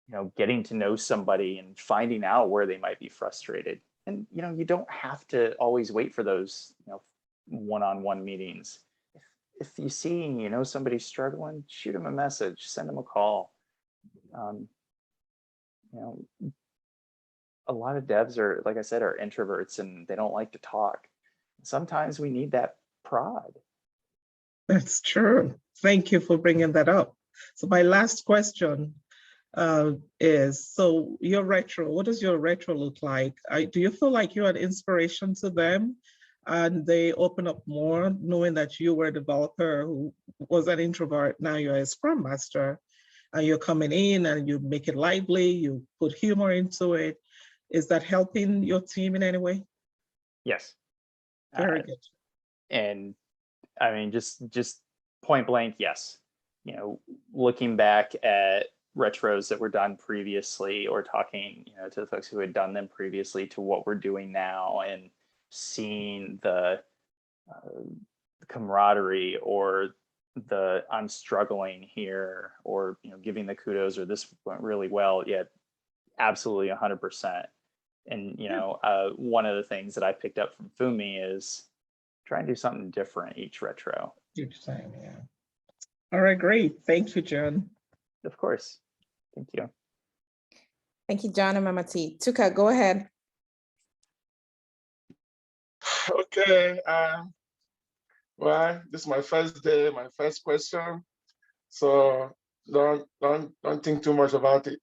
know, getting to know somebody and finding out where they might be frustrated. And, you know, you don't have to always wait for those, you know, one-on-one meetings. If you see, you know, somebody's struggling, shoot them a message, send them a call. You know, a lot of devs are, like I said, are introverts and they don't like to talk. Sometimes we need that prod. That's true. Thank you for bringing that up. So my last question is, so your retro, what does your retro look like? Do you feel like you're an inspiration to them and they open up more, knowing that you were a developer who was an introvert, now you're a Scrum Master, and you're coming in and you make it lively, you put humor into it. Is that helping your team in any way? Yes. Very good. And I mean, just point blank, yes. You know, looking back at retros that were done previously, or talking, to the folks who had done them previously, to what we're doing now, and seeing the camaraderie, or the I'm struggling here, or giving the kudos, or this went really well. Yeah, absolutely 100%. And one of the things that I picked up from Fumi is try and do something different each retro. Each time, yeah. All right, great. Thank you, John. Of course. Thank you. Thank you, John and Mama T. Tuka, go ahead. Okay. Well, this is my first day, my first question. So don't think too much about it.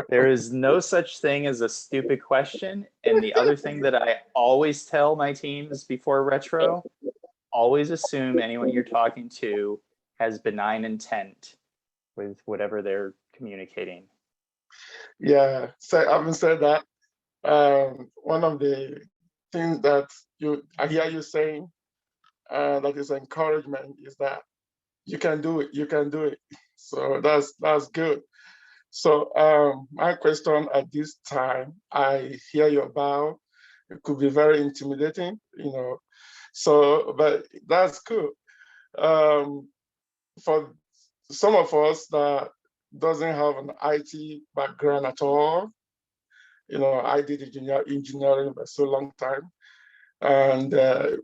There is no such thing as a stupid question. And the other thing that I always tell my teams before retro, always assume anyone you're talking to has benign intent with whatever they're communicating. Yeah, so having said that, one of the things that I hear you saying that is encouragement is that you can do it, you can do it. So that's good. So my question at this time, I hear you about, it could be very intimidating, so, but that's good. For some of us that doesn't have an IT background at all, I did engineering for so long time, and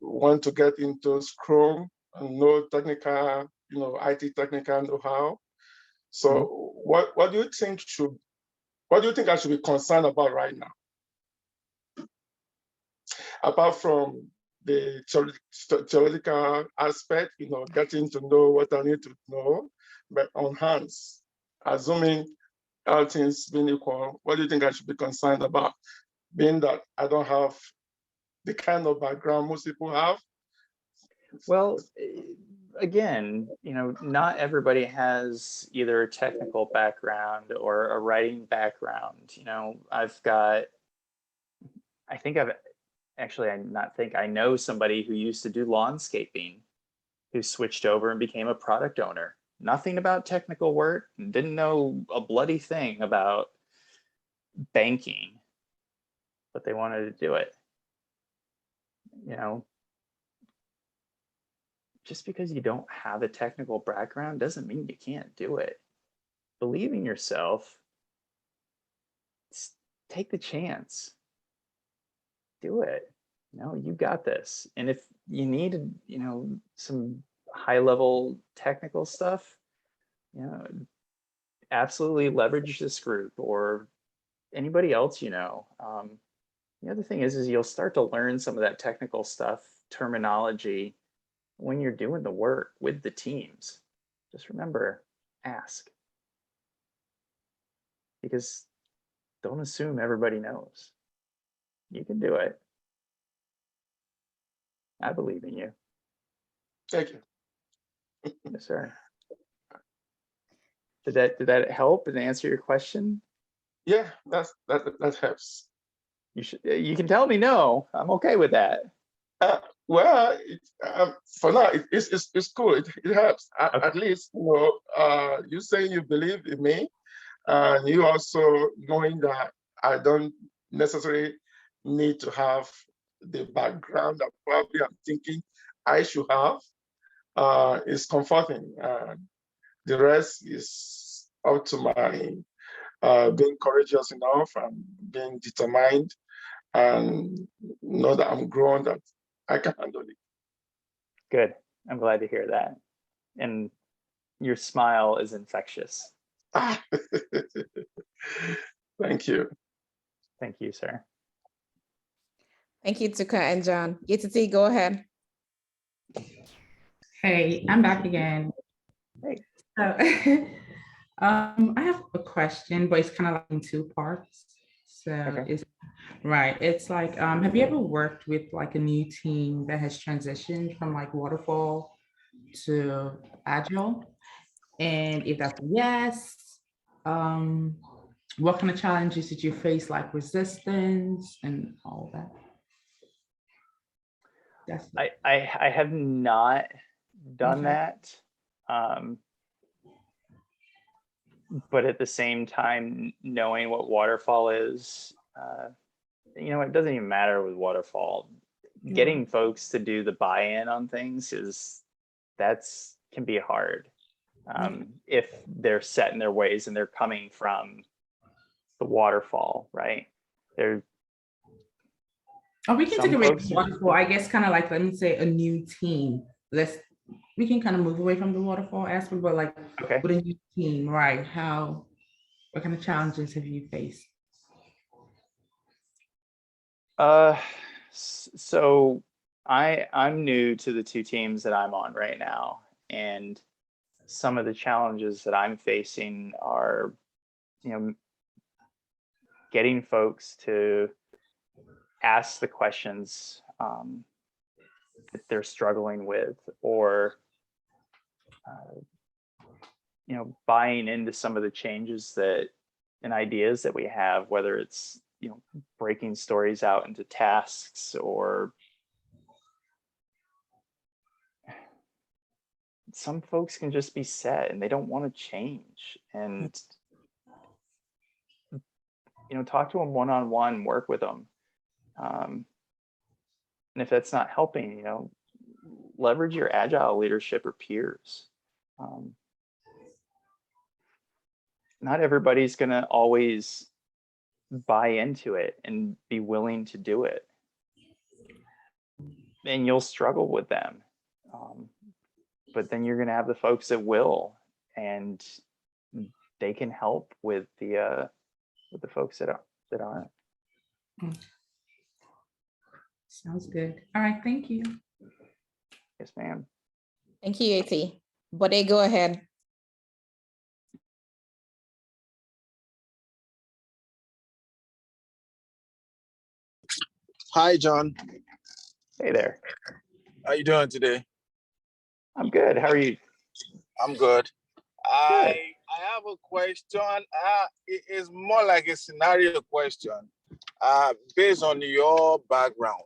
want to get into Scrum and know technical, IT technical know-how. So what do you think I should be concerned about right now? Apart from the theoretical aspect, getting to know what I need to know, but on hands, assuming all things being equal, what do you think I should be concerned about? Being that I don't have the kind of background most people have? Well, again, not everybody has either a technical background or a writing background. I know somebody who used to do lawnscaping, who switched over and became a product owner. Nothing about technical work, didn't know a bloody thing about banking, but they wanted to do it. Just because you don't have a technical background doesn't mean you can't do it. Believe in yourself. Take the chance. Do it. You got this. And if you need, some high level technical stuff, absolutely leverage this group or anybody else. The other thing is you'll start to learn some of that technical stuff, terminology, when you're doing the work with the teams. Just remember, ask. Because don't assume everybody knows. You can do it. I believe in you. Thank you. Yes, sir. Did that help and answer your question? Yeah, that helps. You can tell me no. I'm okay with that. Well, for now, it's cool. It helps. Okay. At least, you saying you believe in me, and you also knowing that I don't necessarily need to have the background that probably I'm thinking I should have, is comforting. The rest is up to my being courageous enough and being determined, and know that I'm grown, that I can handle it. Good. I'm glad to hear that. And your smile is infectious. Thank you. Thank you, sir. Thank you, Tuka and John. Yetiti, go ahead. Hey, I'm back again. Hey. So, I have a question, but it's kind of like in two parts. So Okay. it's like, have you ever worked with like a new team that has transitioned from like waterfall to agile? And if that's a yes, what kind of challenges did you face, like resistance and all that? I have not done Okay. that. but at the same time, knowing what waterfall is, it doesn't even matter with waterfall. Getting folks to do the buy-in on things can be hard. If they're set in their ways and they're coming from the waterfall, right? Or we can take away from waterfall, I guess, kind of like, let me say, a new team. We can kind of move away from the waterfall aspect, but like with a new team, right? What kind of challenges have you faced? So I'm new to the two teams that I'm on right now, and some of the challenges that I'm facing are, getting folks to ask the questions that they're struggling with, or buying into some of the changes and ideas that we have, whether it's breaking stories out into tasks, or some folks can just be set and they don't want to change. And talk to them one-on-one, work with them. And if that's not helping, leverage your agile leadership or peers. Not everybody's going to always buy into it and be willing to do it. And you'll struggle with them. But then you're going to have the folks that will, and they can help with the folks that aren't. Sounds good. All right, thank you. Yes, ma'am. Thank you, AT. Bode, go ahead. Hi, John. Hey there. How you doing today? I'm good. How are you? I'm good. I have a question. It is more like a scenario question based on your background.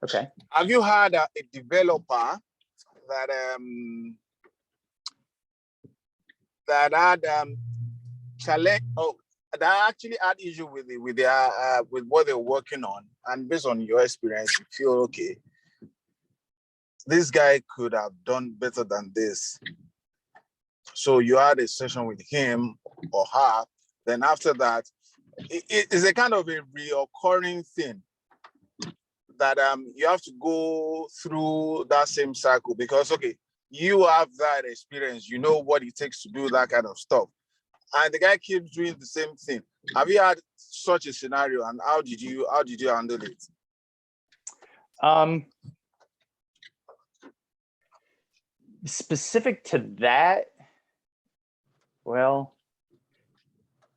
Okay. Have you had a developer that had challenge that actually had issue with what they're working on, and based on your experience, you feel okay, this guy could have done better than this? So you had a session with him or her. Then after that, it's a kind of a reoccurring thing that you have to go through that same cycle, because you have that experience, you know what it takes to do that kind of stuff, and the guy keeps doing the same thing. Have you had such a scenario, and how did you handle it? Specific to that, well,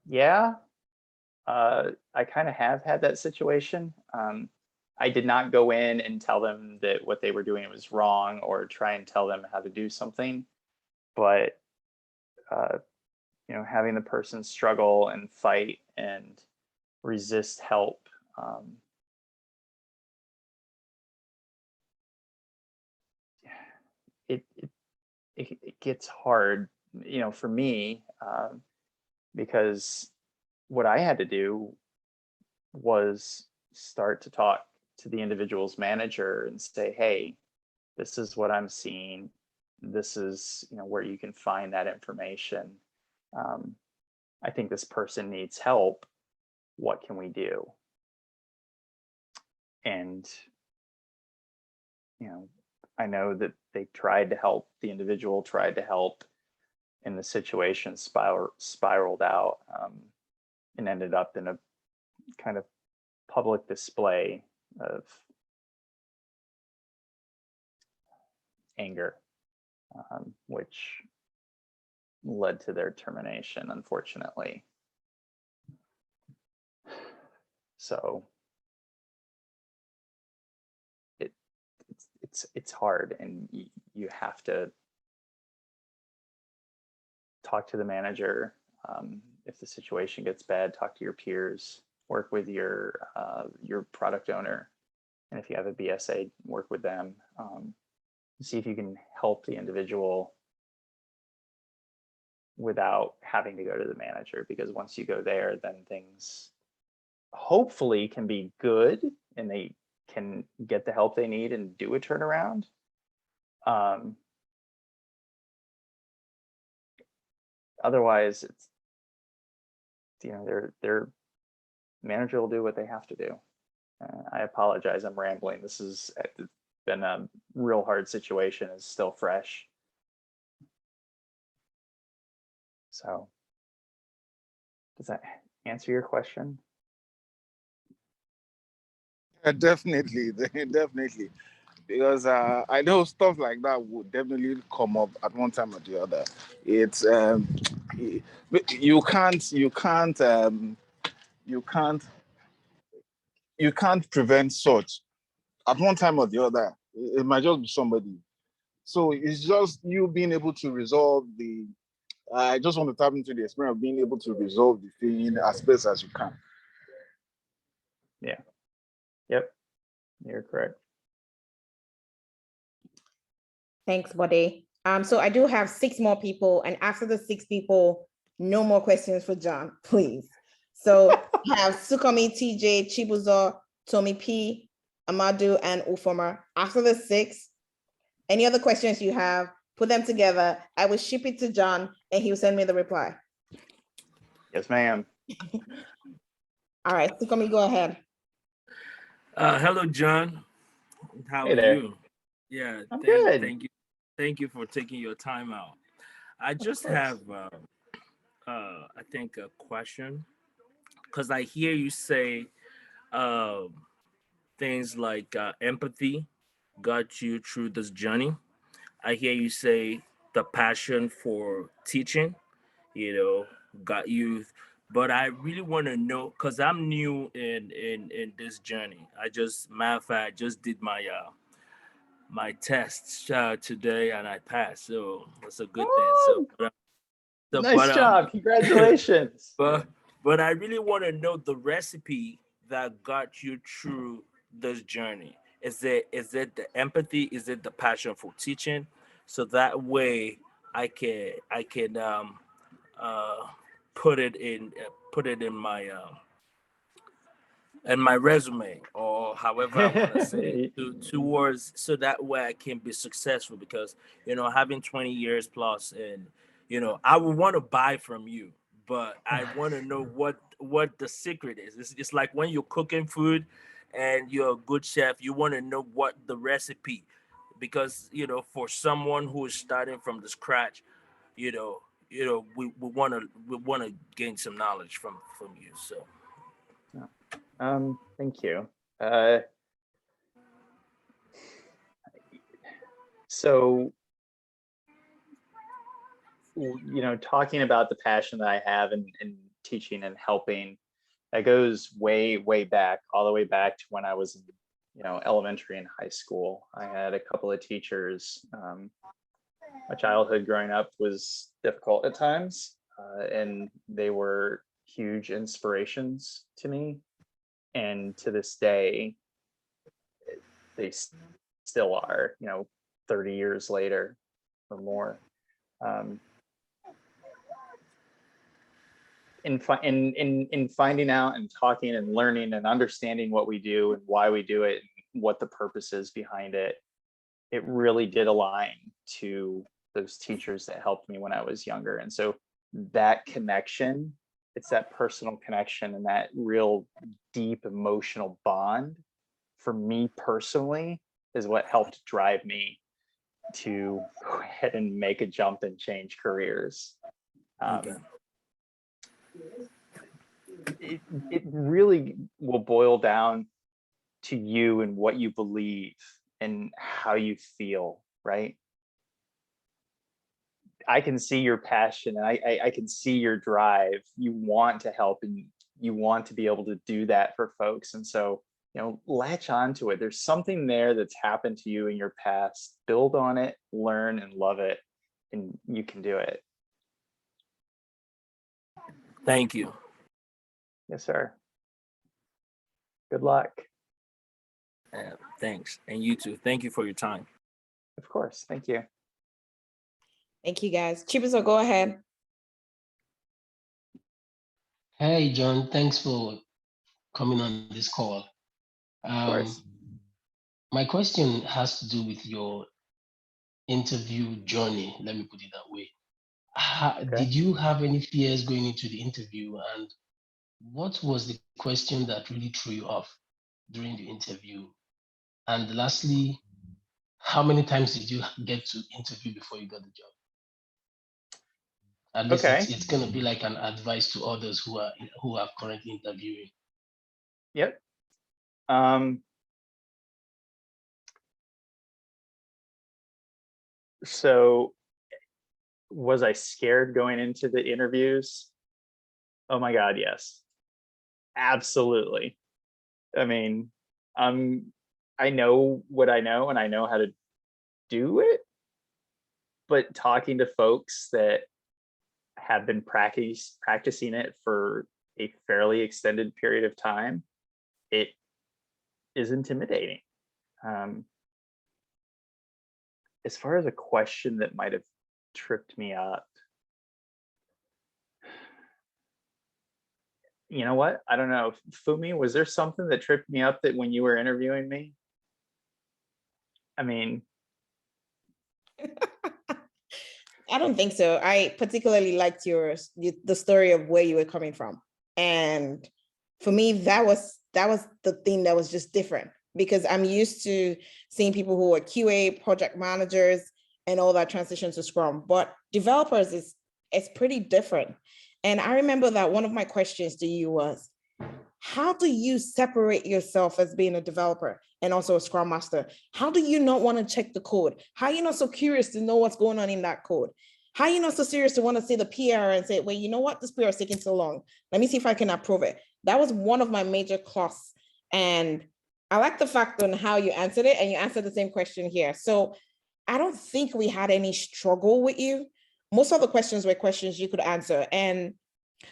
yeah, I kind of have had that situation. I did not go in and tell them that what they were doing was wrong, or try and tell them how to do something, but having the person struggle and fight and resist help, it gets hard, for me, because what I had to do was start to talk to the individual's manager and say, hey, this is what I'm seeing. This is, where you can find that information. I think this person needs help. What can we do? And, I know that they tried to help, the individual tried to help, and the situation spiraled out, and ended up in a kind of public display of anger, which led to their termination, unfortunately. So it's hard, and you have to talk to the manager. If the situation gets bad, talk to your peers, work with your product owner, and if you have a BSA, work with them. See if you can help the individual without having to go to the manager, because once you go there, then things hopefully can be good and they can get the help they need and do a turnaround. Otherwise, it's, you know, their manager will do what they have to do. I apologize, I'm rambling. This has been a real hard situation. It's still fresh. So, does that answer your question? Definitely, definitely. Because I know stuff like that would definitely come up at one time or the other. It's you can't prevent such at one time or the other. It might just be somebody. So it's just you being able to resolve the. I just want to tap into the experience of being able to resolve the thing as best as you can. Yeah. Yep. You're correct. Thanks, Bode. So I do have 6 more people, and after the 6 people, no more questions for John, please. So I have Sukomi, TJ, Chibuzo, Tommy P, Amadou, and Ufoma. After the 6, any other questions you have, put them together. I will ship it to John, and he will send me the reply. Yes, ma'am. All right, Sukomi, go ahead. Hello, John. How Hey are there. you? Yeah, I'm good. thank you. Thank you for taking your time out. I just course. have, I think, a question, because I hear you say things like empathy got you through this journey. I hear you say the passion for teaching, got you. But I really want to know, because I'm new in this journey. Matter of fact, I just did my tests today and I passed, so that's a good thing. Nice job. Congratulations. but I really want to know the recipe that got you through this journey. Is it the empathy? Is it the passion for teaching? So that way I can put it in my resume, or however I want to say it, towards, so that way I can be successful, because having 20 years plus, and I would want to buy from you, but I want to know what the secret is. It's like when you're cooking food and you're a good chef, you want to know what the recipe, because for someone who is starting from the scratch, we want to gain some knowledge from you. So Thank you. So, talking about the passion that I have in teaching and helping, that goes way, way back, all the way back to when I was in, elementary and high school. I had a couple of teachers. My childhood growing up was difficult at times, and they were huge inspirations to me. And to this day, they still are, 30 years later or more. In finding out and talking and learning and understanding what we do and why we do it and what the purpose is behind it, it really did align to those teachers that helped me when I was younger. And so that connection, it's that personal connection and that real deep emotional bond for me personally is what helped drive me to go ahead and make a jump and change careers. okay. It really will boil down to you and what you believe and how you feel, right? I can see your passion and I can see your drive. You want to help and you want to be able to do that for folks. And so, latch onto it. There's something there that's happened to you in your past. Build on it, learn and love it, and you can do it. Thank you. Yes, sir. Good luck. Thanks. And you too. Thank you for your time. Of course. Thank you. Thank you, guys. Chibuzo, go ahead. Hey, John, thanks for coming on this call. Of course. My question has to do with your interview journey. Let me put it that way. Okay. Did you have any fears going into the interview? And what was the question that really threw you off during the interview? And lastly, how many times did you get to interview before you got the job? At least Okay. it's going to be like an advice to others who are currently interviewing. Yep. So was I scared going into the interviews? Oh my God, yes. Absolutely. I mean, I know what I know and I know how to do it, but talking to folks that have been practicing it for a fairly extended period of time, it is intimidating. As far as a question that might have tripped me up, you know what? I don't know. Fumi, was there something that tripped me up that when you were interviewing me? I mean, I don't think so. I particularly liked the story of where you were coming from. And for me, that was the thing that was just different, because I'm used to seeing people who are QA project managers and all that transition to Scrum, but developers it's pretty different. And I remember that one of my questions to you was, how do you separate yourself as being a developer and also a Scrum Master? How do you not want to check the code? How are you not so curious to know what's going on in that code? How are you not so serious to want to see the PR and say, well, you know what, this PR is taking so long. Let me see if I can approve it. That was one of my major costs. And I like the fact on how you answered it, and you answered the same question here. So I don't think we had any struggle with you. Most of the questions were questions you could answer. And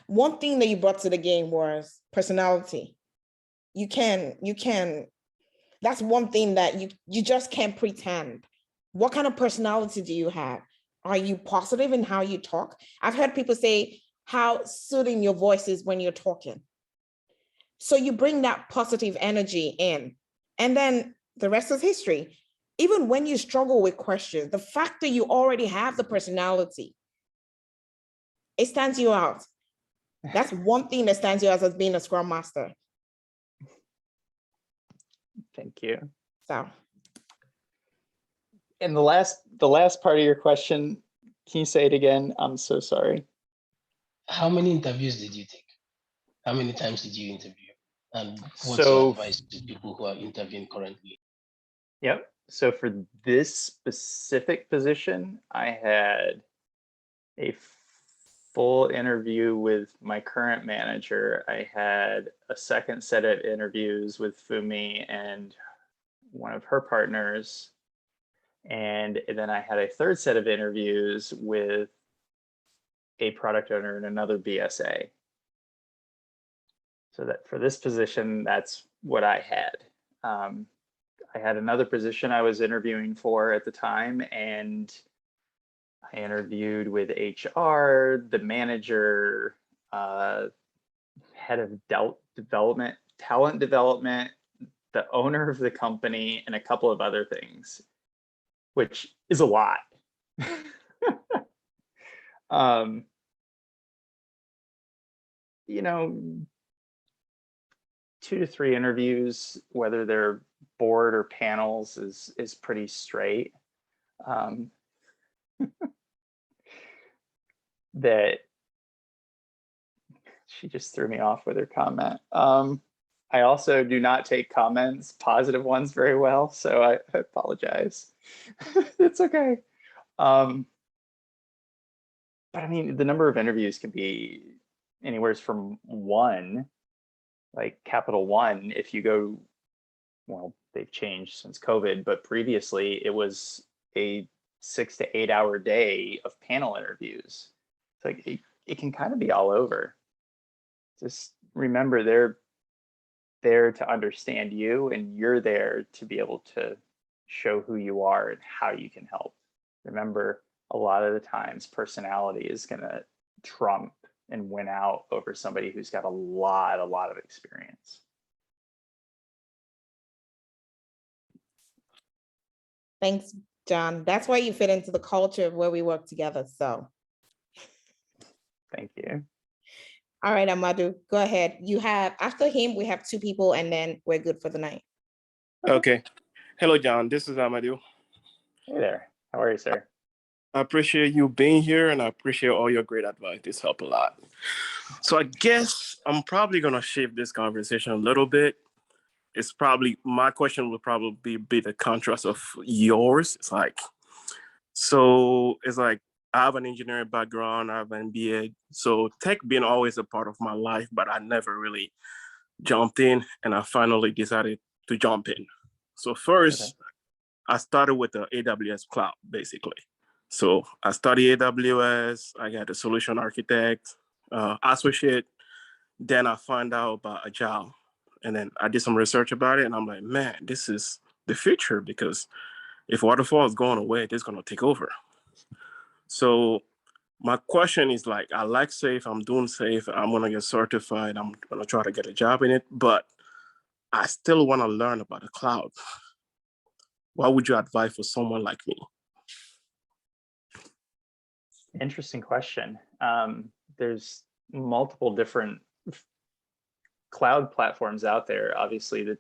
one thing that you brought to the game was personality. You can, that's one thing that you just can't pretend. What kind of personality do you have? Are you positive in how you talk? I've heard people say how soothing your voice is when you're talking. So you bring that positive energy in, and then the rest is history. Even when you struggle with questions, the fact that you already have the personality, it stands you out. That's one thing that stands you out as being a Scrum Master. thank you. So, And the last part of your question, can you say it again? I'm so sorry. How many interviews did you take? How many times did you interview? And what's your So, advice to people who are interviewing currently? yep. So for this specific position, I had a full interview with my current manager. I had a second set of interviews with Fumi and one of her partners. And then I had a third set of interviews with a product owner and another BSA. So that for this position, that's what I had. I had another position I was interviewing for at the time, and I interviewed with HR, the manager, head of development, talent development, the owner of the company, and a couple of other things, which is a lot. You know, 2 to 3 interviews, whether they're board or panels, is pretty straight. That she just threw me off with her comment. I also do not take comments, positive ones, very well, so I apologize. It's okay. But I mean, the number of interviews can be anywhere from 1, like capital 1, if you go, well, they've changed since COVID, but previously it was a 6 to 8 hour day of panel interviews. It's like it can kind of be all over. Just remember, they're there to understand you, and you're there to be able to show who you are and how you can help. Remember, a lot of the times personality is going to trump and win out over somebody who's got a lot of experience. Thanks, John. That's why you fit into the culture of where we work together. So, Thank you. all right, Amadou, go ahead. You have, after him, we have 2 people and then we're good for the night. Okay. Hello, John. This is Amadou. Hey there. How are you, sir? I appreciate you being here and I appreciate all your great advice. This helped a lot. So I guess I'm probably going to shift this conversation a little bit. It's probably, my question will probably be the contrast of yours. It's like, I have an engineering background, I have an MBA. So tech been always a part of my life, but I never really jumped in and I finally decided to jump in. So first, I started with the AWS cloud, basically. So I studied AWS, I got a solution architect, associate. Then I found out about Agile. And then I did some research about it and I'm like, man, this is the future because if waterfall is going away, it's going to take over. So my question is like, I like Safe, I'm doing Safe, I'm going to get certified, I'm going to try to get a job in it, but I still want to learn about the cloud. What would you advise for someone like me? Interesting question. There's multiple different cloud platforms out there. Obviously, the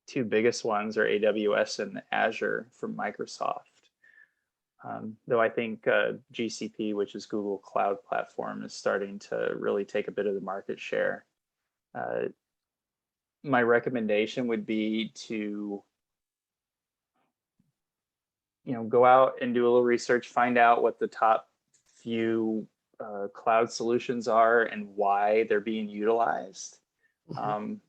2 biggest ones are AWS and Azure from Microsoft. Though I think GCP, which is Google Cloud Platform, is starting to really take a bit of the market share. My recommendation would be to go out and do a little research, find out what the top few cloud solutions are and why they're being utilized. And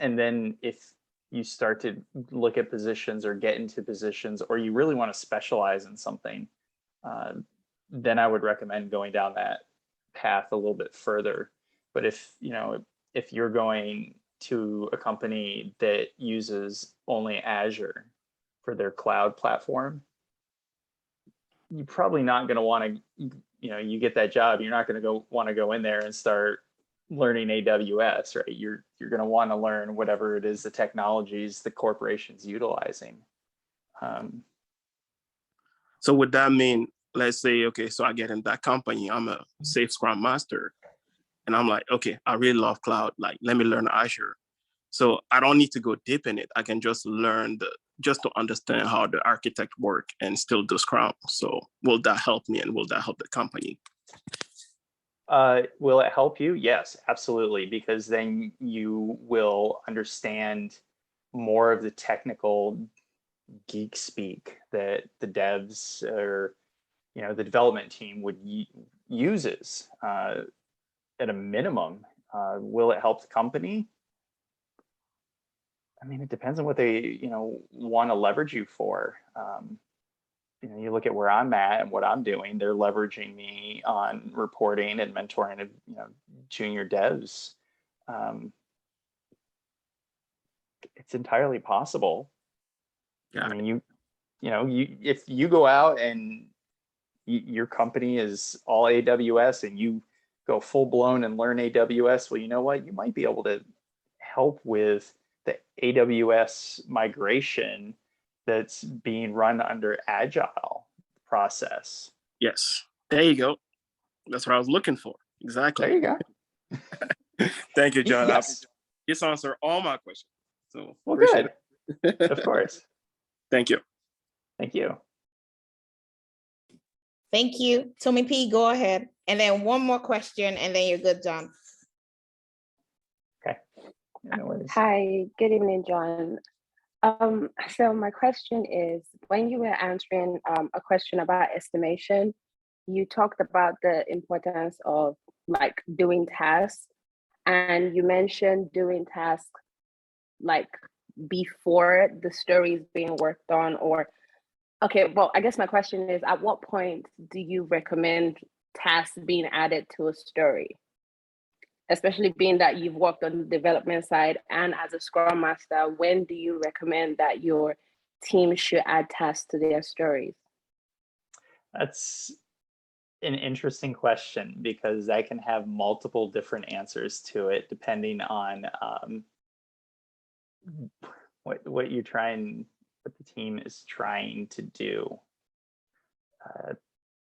then if you start to look at positions or get into positions, or you really want to specialize in something, then I would recommend going down that path a little bit further. But if you're going to a company that uses only Azure for their cloud platform, you're probably not going to want to, you get that job, you're not going to want to go in there and start learning AWS, right? You're going to want to learn whatever it is, the technologies the corporation's utilizing. So would that mean, let's say, okay, so I get in that company, I'm a Safe Scrum Master, and I'm like, okay, I really love cloud, like, let me learn Azure. So I don't need to go deep in it. I can just learn just to understand how the architect work and still do Scrum. So will that help me and will that help the company? Will it help you? Yes, absolutely, because then you will understand more of the technical geek speak that the devs or the development team would uses at a minimum. Will it help the company? I mean, it depends on what they want to leverage you for. You look at where I'm at and what I'm doing, they're leveraging me on reporting and mentoring junior devs. It's entirely possible. I mean, if you go out and your company is all AWS and you go full blown and learn AWS, well, you know what? You might be able to help with the AWS migration that's being run under Agile process. Yes, there you go. That's what I was looking for. Exactly. There you go. Thank you, John. Yes. This answered all my questions. So well, good. Of course. Thank you. Thank you. Thank you. Tommy P, go ahead. And then one more question and then you're good, John. Okay. Hi, good evening, John. So my question is, when you were answering a question about estimation, you talked about the importance of like doing tasks, and you mentioned doing tasks like before the story is being worked on, or okay, well, I guess my question is, at what point do you recommend tasks being added to a story? Especially being that you've worked on the development side and as a Scrum Master, when do you recommend that your team should add tasks to their stories? That's an interesting question because I can have multiple different answers to it depending on what the team is trying to do.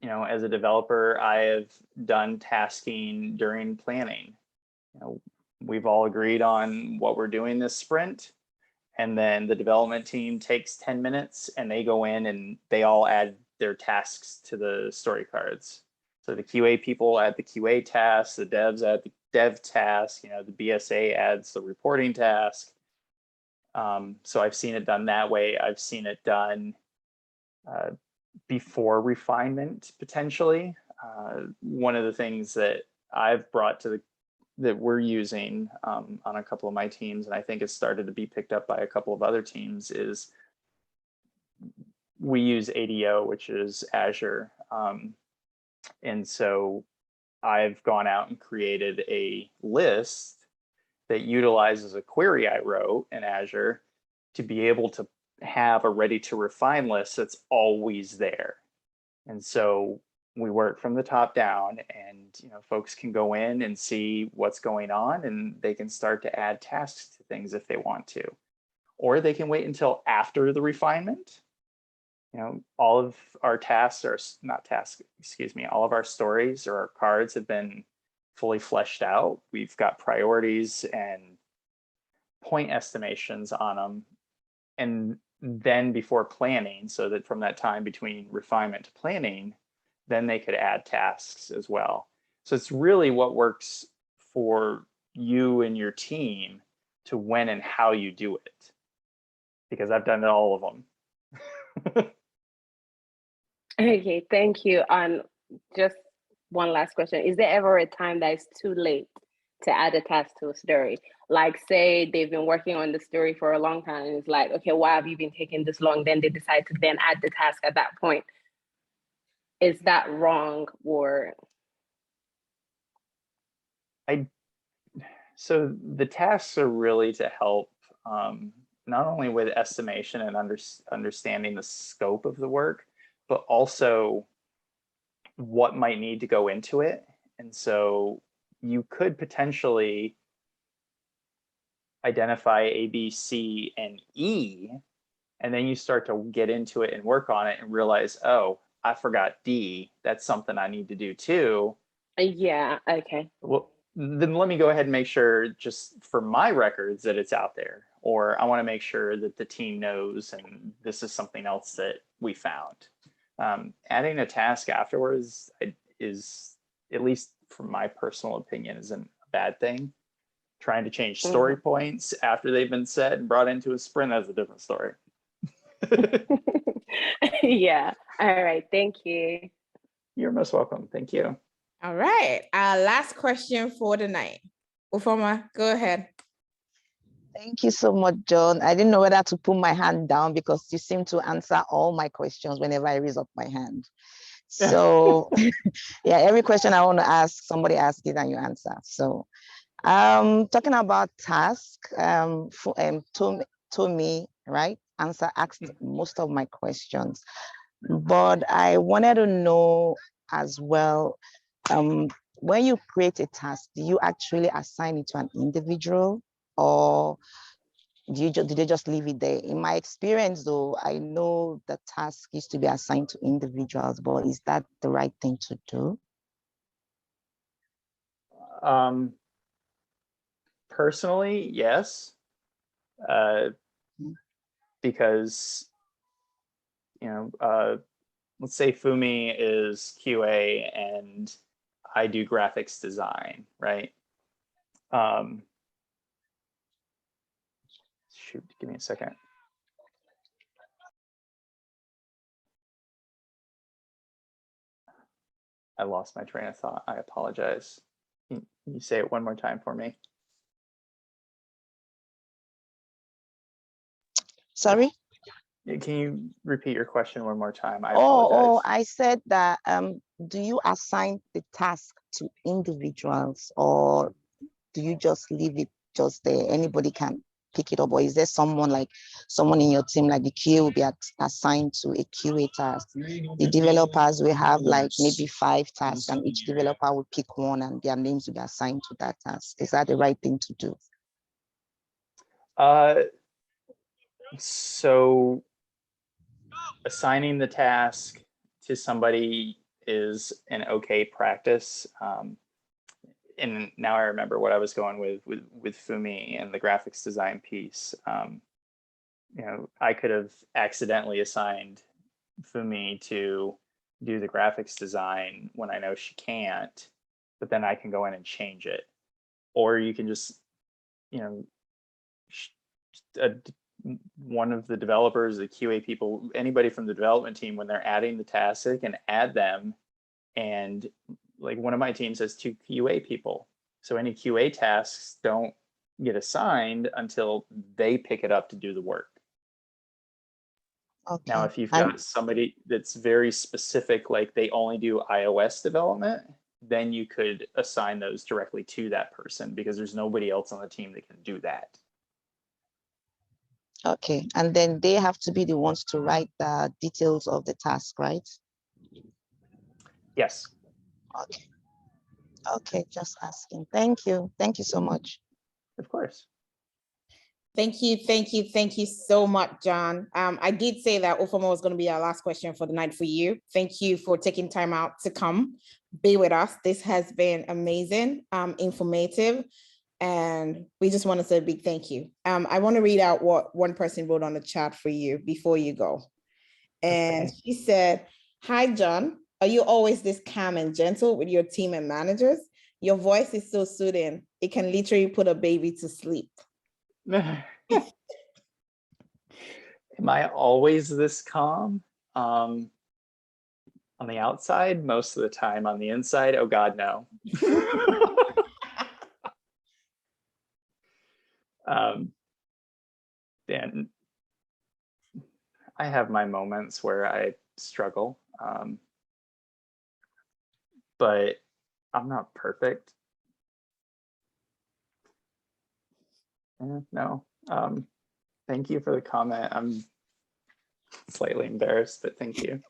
You know, as a developer, I have done tasking during planning. You know, we've all agreed on what we're doing this sprint, and then the development team takes 10 minutes and they go in and they all add their tasks to the story cards. So the QA people add the QA tasks, the devs add the dev task, you know, the BSA adds the reporting task. So I've seen it done that way. I've seen it done before refinement, potentially. One of the things that I've brought to that we're using on a couple of my teams, and I think it's started to be picked up by a couple of other teams, is we use ADO, which is Azure. And so I've gone out and created a list that utilizes a query I wrote in Azure to be able to have a ready to refine list that's always there. And so we work from the top down, and you know, folks can go in and see what's going on, and they can start to add tasks to things if they want to, or they can wait until after the refinement. You know, all of our tasks are not tasks, excuse me, all of our stories or our cards have been fully fleshed out. We've got priorities and point estimations on them. And then before planning, so that from that time between refinement to planning, then they could add tasks as well. So it's really what works for you and your team to when and how you do it, because I've done all of them. Okay, thank you. And just one last question. Is there ever a time that it's too late to add a task to a story? Like, say they've been working on the story for a long time and it's like, okay, why have you been taking this long? Then they decide to then add the task at that point. Is that wrong? Or so the tasks are really to help not only with estimation and understanding the scope of the work, but also what might need to go into it. And so you could potentially identify A, B, C, and E, and then you start to get into it and work on it and realize, oh, I forgot D. That's something I need to do too. yeah, okay. Well, then let me go ahead and make sure, just for my records, that it's out there. Or I want to make sure that the team knows, and this is something else that we found. Adding a task afterwards is, at least from my personal opinion, isn't a bad thing. Trying to change story points after they've been set and brought into a sprint, that's a different story. Yeah. All right. Thank you. You're most welcome. Thank you. All right. Our last question for the night. Ufoma, go ahead. Thank you so much, John. I didn't know whether to put my hand down because you seem to answer all my questions whenever I raise up my hand. So yeah, every question I want to ask, somebody asks it and you answer. So talking about task, Tommy, right? Asked most of my questions, but I wanted to know as well, when you create a task, do you actually assign it to an individual, or do they just leave it there? In my experience, though, I know the task is to be assigned to individuals, but is that the right thing to do? Personally, yes. Because, you know, let's say Fumi is QA and I do graphics design, right? Shoot, give me a second. I lost my train of thought. I apologize. Can you say it one more time for me? Sorry? Can you repeat your question one more time? I apologize. I said that, do you assign the task to individuals, or do you just leave it just there? Anybody can pick it up, or is there someone in your team, like the QA will be assigned to a QA task? The developers will have like maybe 5 tasks, and each developer will pick one, and their names will be assigned to that task. Is that the right thing to do? So assigning the task to somebody is an okay practice. And now I remember what I was going with Fumi and the graphics design piece. You know, I could have accidentally assigned Fumi to do the graphics design when I know she can't, but then I can go in and change it. Or you can just, you know, one of the developers, the QA people, anybody from the development team, when they're adding the tasks, they can add them. And like one of my teams has 2 QA people. So any QA tasks don't get assigned until they pick it up to do the work. Okay. Now, if you've got somebody that's very specific, like they only do iOS development, then you could assign those directly to that person because there's nobody else on the team that can do that. Okay, and then they have to be the ones to write the details of the task, right? Yes. Okay. Okay, just asking. Thank you. Thank you so much. Of course. Thank you so much, John. I did say that Ufoma was going to be our last question for the night for you. Thank you for taking time out to come be with us. This has been amazing, informative, and we just want to say a big thank you. I want to read out what one person wrote on the chat for you before you go. And she said, "Hi, John. Are you always this calm and gentle with your team and managers? Your voice is so soothing. It can literally put a baby to sleep." Am I always this calm? On the outside, most of the time. On the inside, oh God, no. And I have my moments where I struggle, but I'm not perfect. No. Thank you for the comment. I'm slightly embarrassed, but thank you.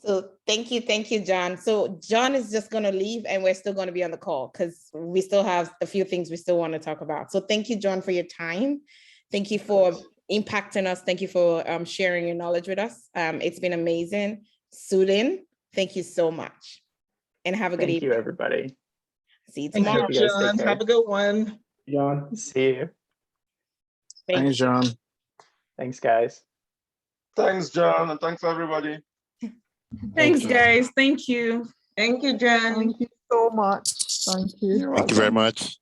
So thank you, John. So John is just going to leave and we're still going to be on the call because we still have a few things we still want to talk about. So thank you, John, for your time. Thank you for impacting us. Thank you for sharing your knowledge with us. It's been amazing. Sudin, thank you so much. And have a good evening. Thank you, everybody. See you tomorrow. Thank you, John. Have a good one. John. See you. Thanks, John. Thanks, guys. Thanks, John, and thanks, everybody. Thanks, guys. Thank you. Thank you, John. Thank you so much. Thank you. Thank you very much.